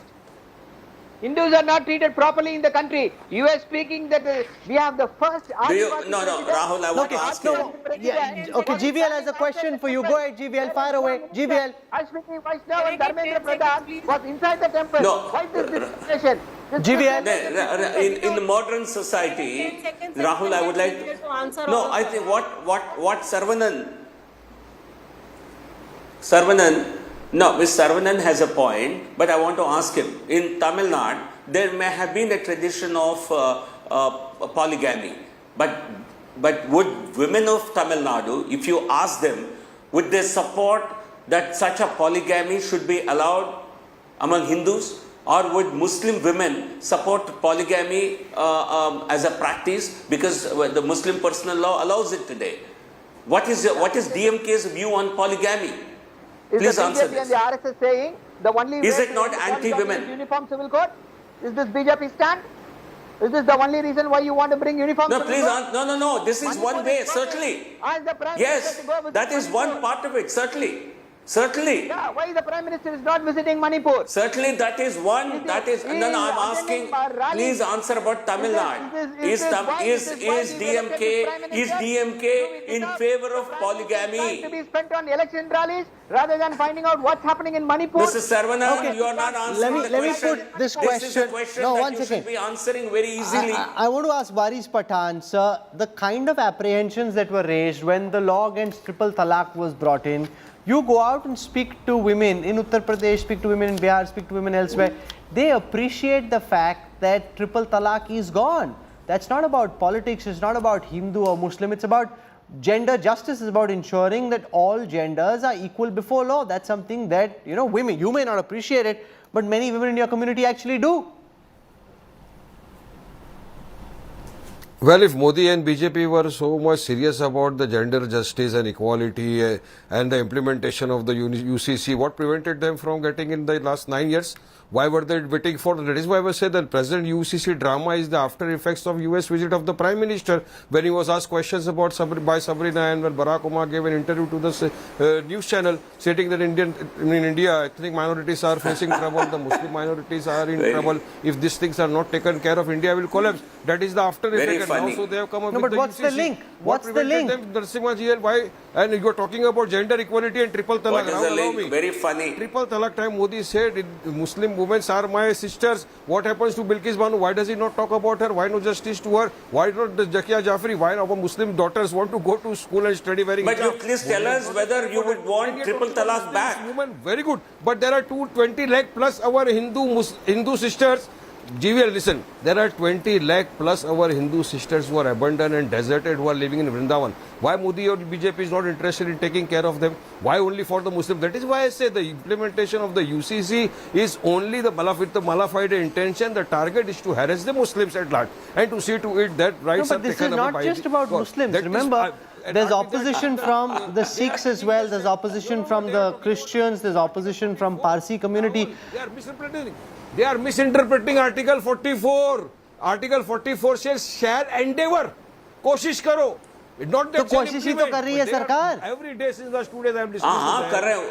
Hindus are not treated properly in the country. You are speaking that we have the first. No, Rahul, I want to ask you. Okay, GVL has a question for you. Go ahead, GVL, fire away. GVL. Ashwini Vaishnav and Dharmendra Pradhan was inside the temple. No. Why this discrimination? GVL. In the modern society, Rahul, I would like to. No, I think what Miss Saravanan has a point, but I want to ask him. In Tamil Nadu, there may have been a tradition of polygamy, but would women of Tamil Nadu, if you ask them, would they support that such a polygamy should be allowed among Hindus? Or would Muslim women support polygamy as a practice because the Muslim personal law allows it today? What is DMK's view on polygamy? Please answer this. Is the RSS saying the only is way it not anti-women? Uniform civil code? Is this BJP stand? Is this the only reason why you want to bring uniform? No, please, no. This is one way, certainly. Yes, that is one part of it, certainly. Yeah, why the Prime Minister is not visiting Manipur? Certainly, that is one. I'm asking. Please answer about Tamil Nadu. Is DMK in favor of polygamy? To be spent on election rallies rather than finding out what's happening in Manipur. Mr. Saravanan, you are not answering the question. Let me put this question. This is a question that you should be answering very easily. I want to ask Waris Pathan, sir, the kind of apprehensions that were raised when the law against triple talaq was brought in. You go out and speak to women in Uttar Pradesh, speak to women in Bihar, speak to women elsewhere. They appreciate the fact that triple talaq is gone. That's not about politics, it's not about Hindu or Muslim, it's about gender justice, it's about ensuring that all genders are equal before law. That's something that, women, you may not appreciate it, but many women in your community actually do. Well, if Modi and BJP were so much serious about the gender justice and equality and the implementation of the UCC, what prevented them from getting in the last 9 years? Why were they waiting for? That is why I said that present UCC drama is the after effects of US visit of the Prime Minister when he was asked questions about by Sabrina and when Barack Obama gave an interview to the news channel stating that in India ethnic minorities are facing trouble, the Muslim minorities are in trouble. If these things are not taken care of, India will collapse. That is the after effect. And also they have come up with the what's UCC. The link? What's the link? Why? And you are talking about gender equality and triple talaq. What is the link? Very funny. Triple talaq time Modi said Muslim women are my sisters. What happens to Bilkis Banu? Why does he not talk about her? Why no justice to her? Why not the Zakia Jafri? Why our Muslim daughters want to go to school and study wearing hijab? But you please tell us whether you would want triple talaq back. Women, very good. But there are 20 lakh plus our Hindu sisters. GVL, listen, there are 20 lakh plus our Hindu sisters who are abandoned and deserted who are living in Vrindavan. Why Modi or BJP is not interested in taking care of them? Why only for the Muslims? That is why I say the implementation of the UCC is only with the malified intention. The target is to harass the Muslims at large and to see to it that rights are taken away. But this is not just about Muslims. Remember, there's opposition from the Sikhs as well. There's opposition from the Christians. There's opposition from Parsi community. They are misinterpreting Article 44. Article 44 says shall endeavor. Koshish karo. Not that कोशिश ही तो कर रही है सरकार. Every day since last 2 days I am listening कर रहे हो.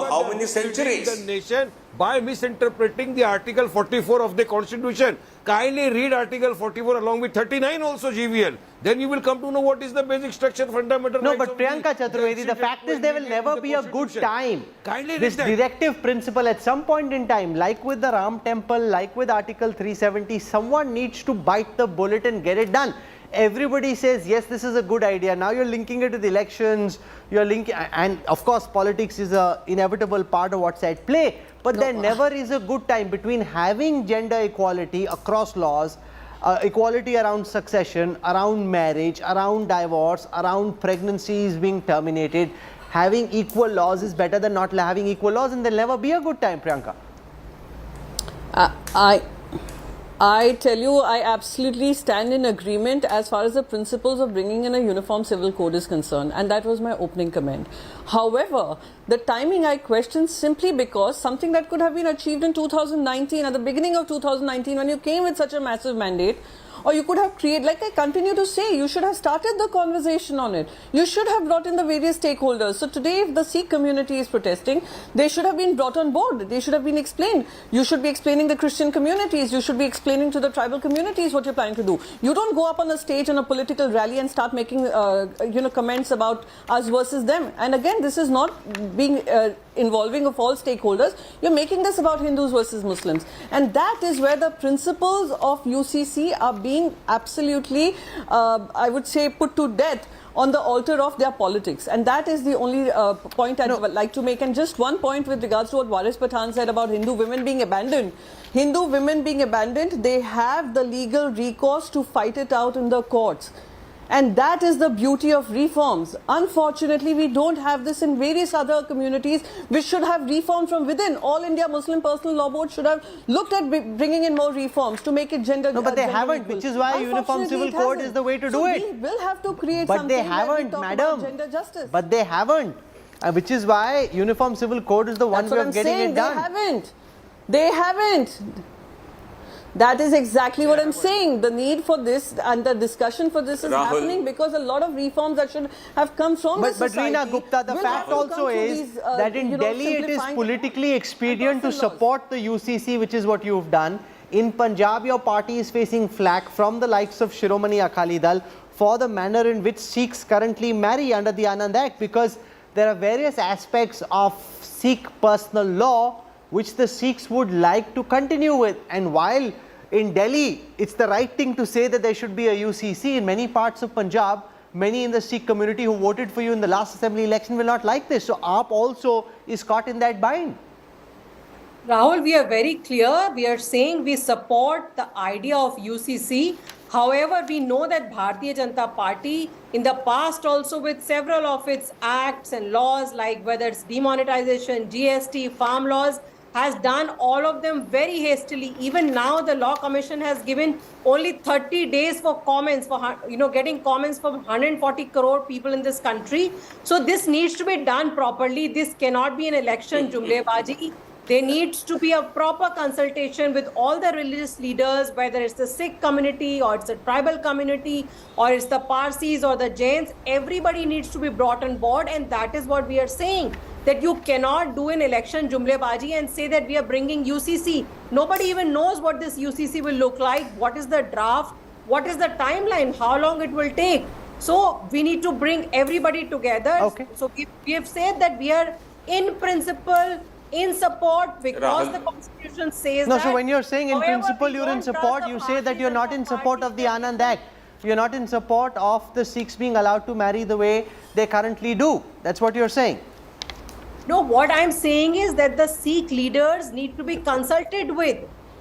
How many centuries? The nation by misinterpreting the Article 44 of the Constitution. Kindly read Article 44 along with 39 also, GVL. Then you will come to know what is the basic structure, fundamental rights. No, but Priyanka Chaturvedi, the fact is there will never be a good time. This directive principle at some point in time, like with the Ram Temple, like with Article 370, someone needs to bite the bullet and get it done. Everybody says, yes, this is a good idea. Now you're linking it to the elections, you're linking, and of course politics is an inevitable part of what's at play. But there never is a good time between having gender equality across laws, equality around succession, around marriage, around divorce, around pregnancies being terminated. Having equal laws is better than not having equal laws, and there'll never be a good time, Priyanka. I tell you, I absolutely stand in agreement as far as the principles of bringing in a uniform civil code is concerned, and that was my opening comment. However, the timing I question simply because something that could have been achieved in 2019, at the beginning of 2019, when you came with such a massive mandate, Or you could have created, like I continue to say, you should have started the conversation on it. You should have brought in the various stakeholders. So today, if the Sikh community is protesting, they should have been brought on board. They should have been explained. You should be explaining the Christian communities. You should be explaining to the tribal communities what you're planning to do. You don't go up on a stage on a political rally and start making, comments about us versus them. And again, this is not being involving of all stakeholders. You're making this about Hindus versus Muslims. And that is where the principles of UCC are being absolutely, I would say, put to death on the altar of their politics. And that is the only point I'd like to make. And just one point with regards to what Waris Pathan said about Hindu women being abandoned. Hindu women being abandoned, they have the legal recourse to fight it out in the courts. And that is the beauty of reforms. Unfortunately, we don't have this in various other communities which should have reform from within. All India Muslim Personal Law Board should have looked at bringing in more reforms to make it gender. No, but they haven't, which is why Uniform Civil Code is the way to do it. We will have to create but something they haven't, madam. gender justice. But they haven't, which is why Uniform Civil Code is the one way of getting it done. They haven't. They haven't. That is exactly what I'm saying. The need for this and the discussion for this is happening because a lot of reforms that should have come from the society. But Reena Gupta, the fact also is that in Delhi it is politically expedient to support the UCC, which is what you've done. In Punjab, your party is facing flack from the likes of Shiromani Akali Dal for the manner in which Sikhs currently marry under the Anand Act, because there are various aspects of Sikh personal law which the Sikhs would like to continue with. And while in Delhi, it's the right thing to say that there should be a UCC, in many parts of Punjab, many in the Sikh community who voted for you in the last assembly election will not like this. So AAP also is caught in that bind. Rahul, we are very clear. We are saying we support the idea of UCC. However, we know that Bharatiya Janata Party in the past also with several of its acts and laws, like whether it's demonetization, GST, farm laws, has done all of them very hastily. Even now, the Law Commission has given only 30 days for comments, for getting comments from 140 crore people in this country. So this needs to be done properly. This cannot be an election jumlebaji. There needs to be a proper consultation with all the religious leaders, whether it's the Sikh community or it's a tribal community or it's the Parsis or the Jains. Everybody needs to be brought on board, and that is what we are saying. That you cannot do an election jumlebaji and say that we are bringing UCC. Nobody even knows what this UCC will look like, what is the draft, what is the timeline, how long it will take. So we need to bring everybody together. Okay. So we have said that we are in principle in support because the Constitution says that. No, so when you're saying in principle you're in support, you say that you're not in support of the Anand Act. You're not in support of the Sikhs being allowed to marry the way they currently do. That's what you're saying. No, what I'm saying is that the Sikh leaders need to be consulted with.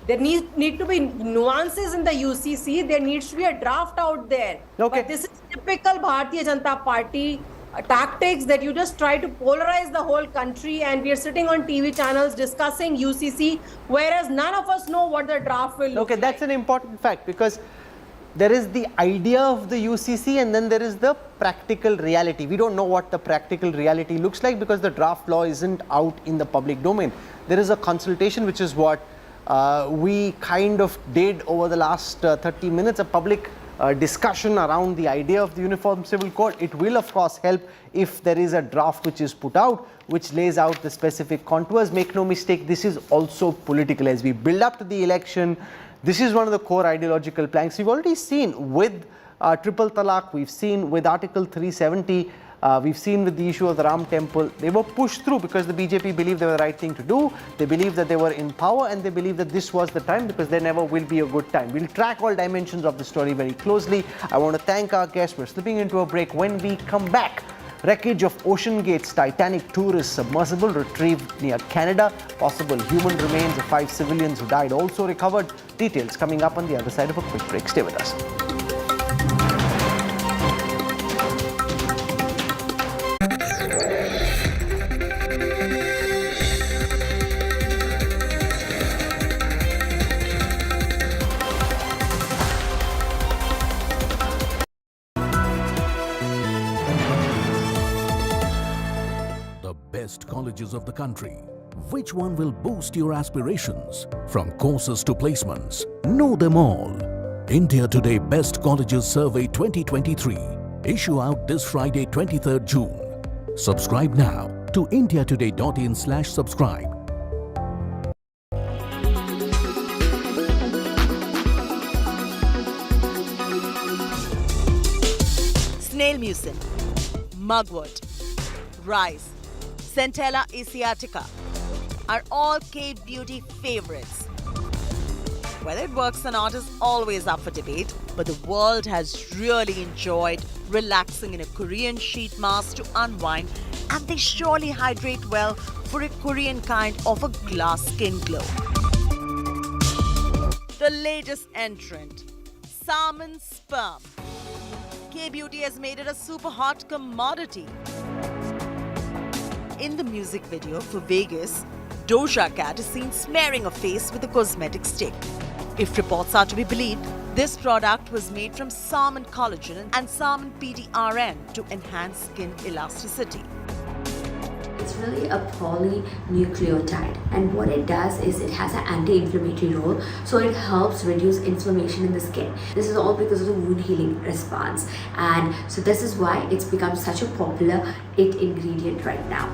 There need to be nuances in the UCC. There needs to be a draft out there. Okay. But this is typical Bharatiya Janata Party tactics that you just try to polarize the whole country, and we are sitting on TV channels discussing UCC, whereas none of us know what the draft will look like. Okay, that's an important fact, because there is the idea of the UCC and then there is the practical reality. We don't know what the practical reality looks like because the draft law isn't out in the public domain. There is a consultation, which is what we kind of did over the last 30 minutes, a public discussion around the idea of the Uniform Civil Code. It will of course help if there is a draft which is put out, which lays out the specific contours. Make no mistake, this is also political. As we build up to the election, this is one of the core ideological planks. We've already seen with triple talaq, we've seen with Article 370, we've seen with the issue of the Ram Temple. They were pushed through because the BJP believed they were the right thing to do. They believed that they were in power, and they believed that this was the time, because there never will be a good time. We'll track all dimensions of the story very closely. I want to thank our guests. We're slipping into a break. When we come back, wreckage of Ocean Gate's Titanic tourist submersible retrieved near Canada. Possible human remains of 5 civilians who died also recovered. Details coming up on the other side of a quick break. Stay with us. Colleges of the country. Which one will boost your aspirations? From courses to placements, know them all. India Today Best Colleges Survey 2023. Issue out this Friday, 23rd June. Subscribe now to indiatoday.in/subscribe. Snail mucin, mugwort, rice, Centella asiatica are all Cape Beauty favorites. Whether it works or not is always up for debate, but the world has really enjoyed relaxing in a Korean sheet mask to unwind, and they surely hydrate well for a Korean kind of a glass skin glow. The latest entrant, salmon sperm. K-Beauty has made it a super hot commodity. In the music video for Vegas, Doja Cat is seen smearing a face with a cosmetic stick. If reports are to be believed, this product was made from salmon collagen and salmon PDRN to enhance skin elasticity. It's really a polynucleotide, and what it does is it has an anti-inflammatory role, so it helps reduce inflammation in the skin. This is all because of the wound healing response, and so this is why it's become such a popular ingredient right now.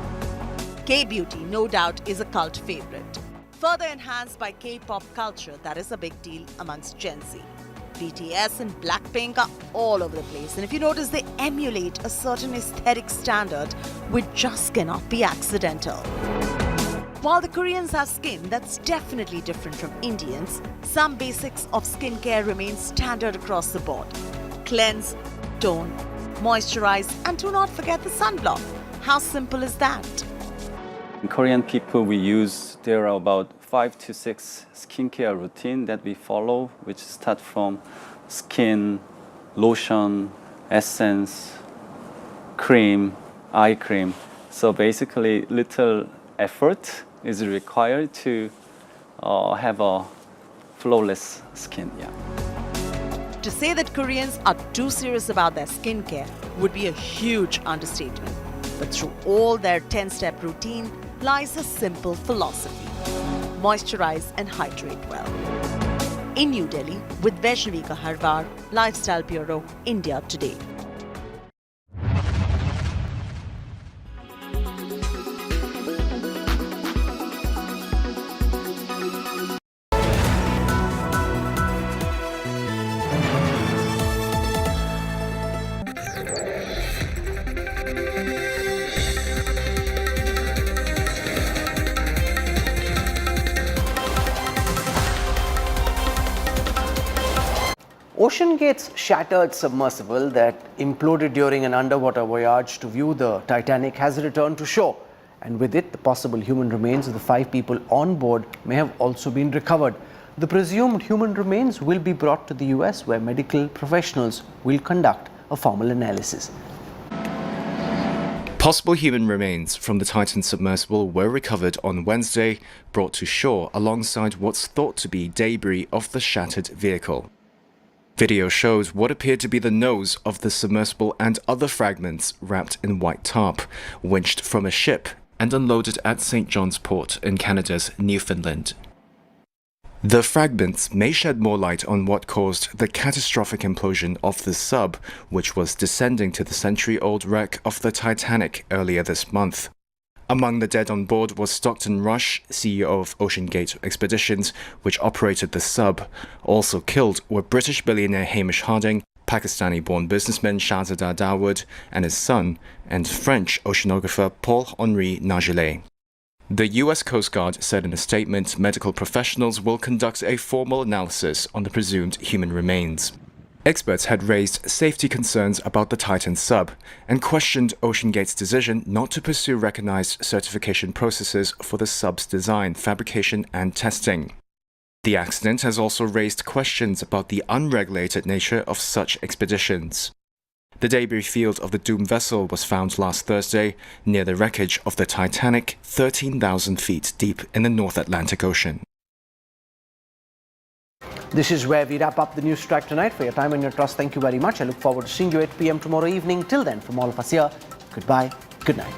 K-Beauty, no doubt, is a cult favorite. Further enhanced by K-pop culture that is a big deal amongst Gen Z. BTS and Blackpink are all over the place, and if you notice, they emulate a certain aesthetic standard which just cannot be accidental. While the Koreans have skin that's definitely different from Indians, some basics of skincare remain standard across the board. Cleanse, tone, moisturize, and do not forget the sunblock. How simple is that? Korean people, there are about 5 to 6 skincare routine that we follow, which start from skin, lotion, essence, cream, eye cream. So basically, little effort is required to have a flawless skin. Yeah. To say that Koreans are too serious about their skincare would be a huge understatement. But through all their 10-step routine lies a simple philosophy: moisturize and hydrate well. In New Delhi, with Vaishnavi Harwar, Lifestyle Bureau, India Today. OceanGate's shattered submersible that imploded during an underwater voyage to view the Titanic has returned to shore, and with it the possible human remains of the 5 people on board may have also been recovered. The presumed human remains will be brought to the US, where medical professionals will conduct a formal analysis. Possible human remains from the Titan submersible were recovered on Wednesday, brought to shore alongside what's thought to be debris of the shattered vehicle. Video shows what appeared to be the nose of the submersible and other fragments wrapped in white tarp, winched from a ship and unloaded at St. John's Port in Canada's Newfoundland. The fragments may shed more light on what caused the catastrophic implosion of the sub, which was descending to the century-old wreck of the Titanic earlier this month. Among the dead on board was Stockton Rush, CEO of OceanGate Expeditions, which operated the sub. Also killed were British billionaire Hamish Harding, Pakistani-born businessman Shahzada Dawood and his son, and French oceanographer Paul-Henri Nargeolet. The US Coast Guard said in a statement medical professionals will conduct a formal analysis on the presumed human remains. Experts had raised safety concerns about the Titan sub and questioned OceanGate's decision not to pursue recognized certification processes for the sub's design, fabrication, and testing. The accident has also raised questions about the unregulated nature of such expeditions. The debris field of the doomed vessel was found last Thursday near the wreckage of the Titanic, 13,000 feet deep in the North Atlantic Ocean. This is where we wrap up the NewsTrack tonight. For your time and your trust, thank you very much. I look forward to seeing you at 8 p.m. tomorrow evening. Till then, from all of us here, goodbye, good night.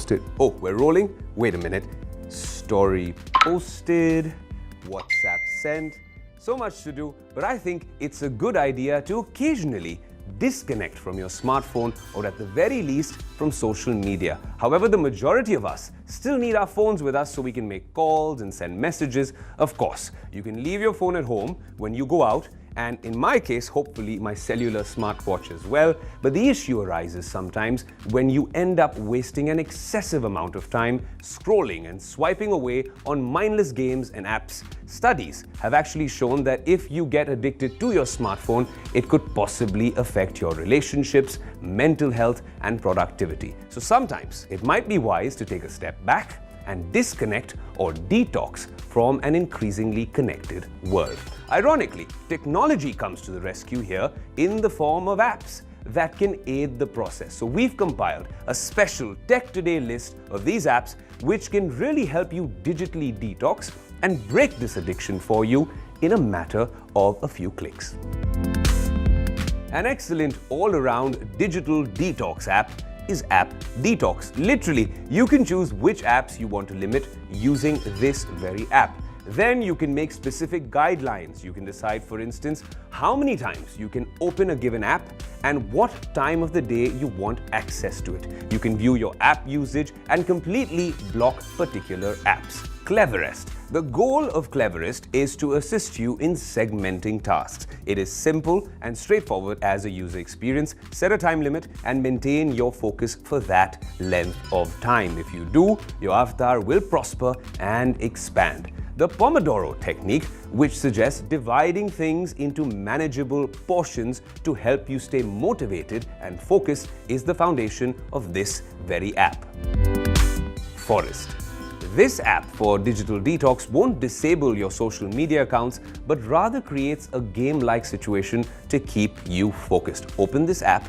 posted. Oh, we're rolling? Wait a minute. Story posted, WhatsApp sent. So much to do, but I think it's a good idea to occasionally disconnect from your smartphone or at the very least from social media. However, the majority of us still need our phones with us so we can make calls and send messages. Of course, you can leave your phone at home when you go out, and in my case, hopefully my cellular smartwatch as well. But the issue arises sometimes when you end up wasting an excessive amount of time scrolling and swiping away on mindless games and apps. Studies have actually shown that if you get addicted to your smartphone, it could possibly affect your relationships, mental health, and productivity. So sometimes it might be wise to take a step back and disconnect or detox from an increasingly connected world. Ironically, technology comes to the rescue here in the form of apps that can aid the process. So we've compiled a special Tech Today list of these apps which can really help you digitally detox and break this addiction for you in a matter of a few clicks. An excellent all-around digital detox app is App Detox. Literally, you can choose which apps you want to limit using this very app. Then you can make specific guidelines. You can decide, for instance, how many times you can open a given app and what time of the day you want access to it. You can view your app usage and completely block particular apps. Cleverest. The goal of Cleverest is to assist you in segmenting tasks. It is simple and straightforward as a user experience. Set a time limit and maintain your focus for that length of time. If you do, your avatar will prosper and expand. The Pomodoro technique, which suggests dividing things into manageable portions to help you stay motivated and focused, is the foundation of this very app. Forest. This app for digital detox won't disable your social media accounts, but rather creates a game-like situation to keep you focused. Open this app,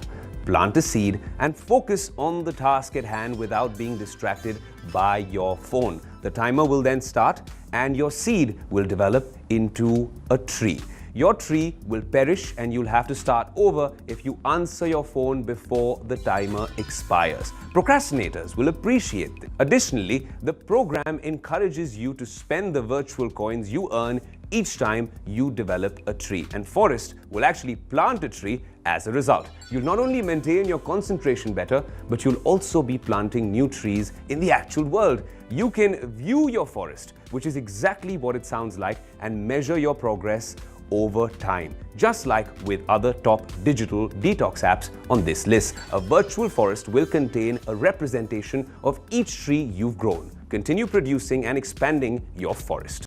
plant a seed, and focus on the task at hand without being distracted by your phone. The timer will then start, and your seed will develop into a tree. Your tree will perish and you'll have to start over if you answer your phone before the timer expires. Procrastinators will appreciate this. Additionally, the program encourages you to spend the virtual coins you earn each time you develop a tree. And Forest will actually plant a tree as a result. You'll not only maintain your concentration better, but you'll also be planting new trees in the actual world. You can view your forest, which is exactly what it sounds like, and measure your progress over time. Just like with other top digital detox apps on this list, a virtual forest will contain a representation of each tree you've grown. Continue producing and expanding your forest.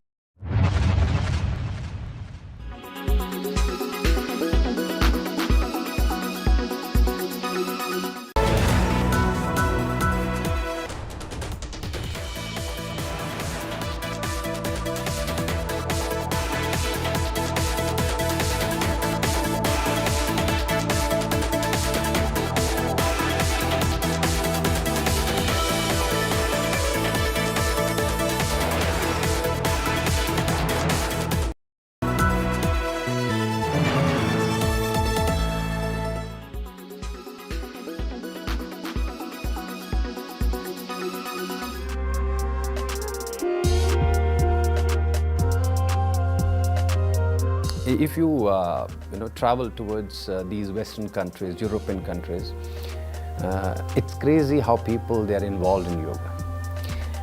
If you travel towards these Western countries, European countries, it's crazy how people they are involved in yoga.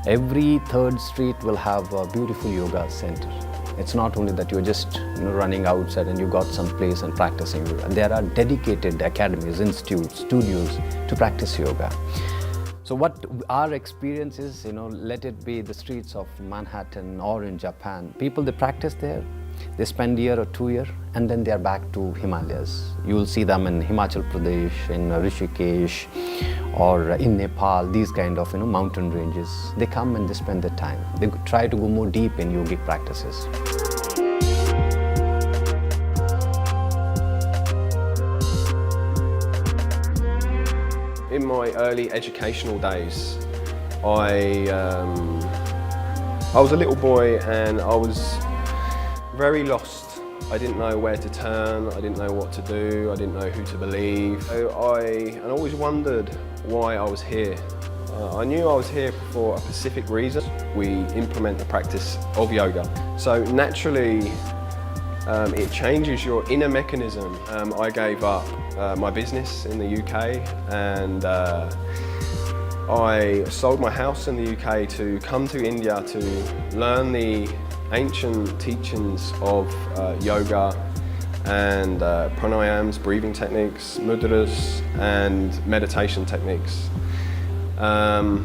Every third street will have a beautiful yoga center. It's not only that you're just running outside and you got some place and practicing yoga. There are dedicated academies, institutes, studios to practice yoga. So what our experience is, let it be the streets of Manhattan or in Japan. People, they practice there. They spend a year or 2 years and then they are back to Himalayas. You will see them in Himachal Pradesh, in Rishikesh or in Nepal, these kind of mountain ranges. They come and they spend their time. They try to go more deep in yogic practices. In my early educational days, I was a little boy and I was very lost. I didn't know where to turn, I didn't know what to do, I didn't know who to believe. So I always wondered why I was here I knew I was here for a specific reason. We implement the practice of yoga. So naturally, it changes your inner mechanism. I gave up my business in the UK and I sold my house in the UK to come to India to learn the ancient teachings of yoga and pranayams, breathing techniques, mudras and meditation techniques. And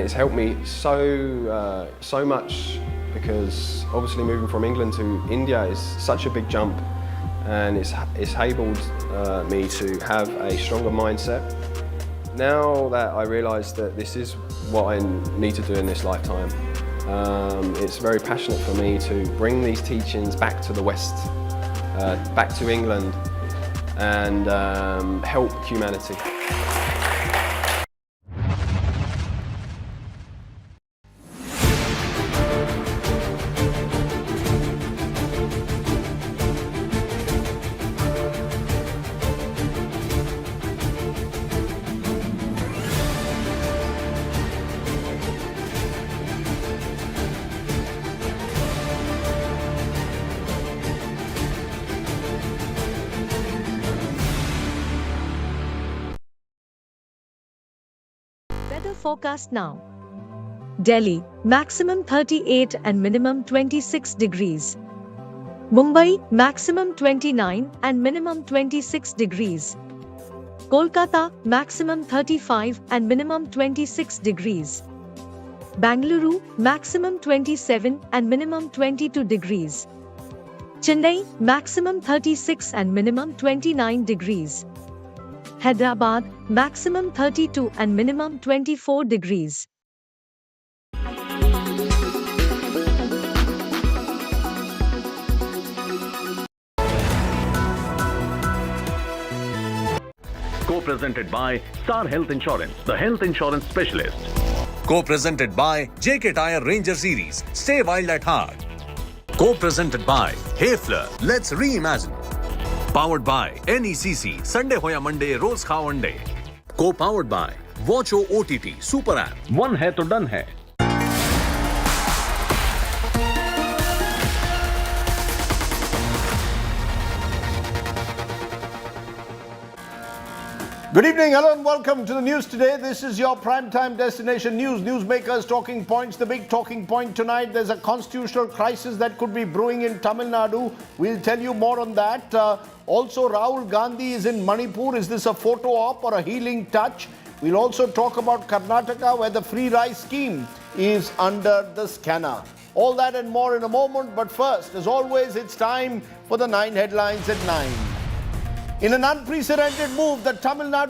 it's helped me so much because obviously moving from England to India is such a big jump and it's enabled me to have a stronger mindset. Now that I realise that this is what I need to do in this lifetime, it's very passionate for me to bring these teachings back to the West, back to England and help humanity. Weather forecast now. Delhi, maximum 38 and minimum 26 degrees. Mumbai, maximum 29 and minimum 26 degrees. Kolkata, maximum 35 and minimum 26 degrees. Bangalore, maximum 27 and minimum 22 degrees. Chennai, maximum 36 and minimum 29 degrees. Hyderabad, maximum 32 and minimum 24 degrees. Co-presented by Star Health Insurance, the health insurance specialist. Co-presented by JK Tyre Ranger Series, stay wild at heart. Co-presented by Hayfler, let's reimagine. Powered by NECC, Sunday hoya Monday, Rose Kha One Day. Co-powered by Watcho OTT, Super App. One hai to done hai. Good evening, hello and welcome to the news today. This is your primetime destination news. Newsmakers talking points. The big talking point tonight, there's a constitutional crisis that could be brewing in Tamil Nadu. We'll tell you more on that. Also, Rahul Gandhi is in Manipur. Is this a photo op or a healing touch? We'll also talk about Karnataka, where the free rice scheme is under the scanner. All that and more in a moment. But first, as always, it's time for the 9 headlines at 9. In an unprecedented move, the Tamil Nadu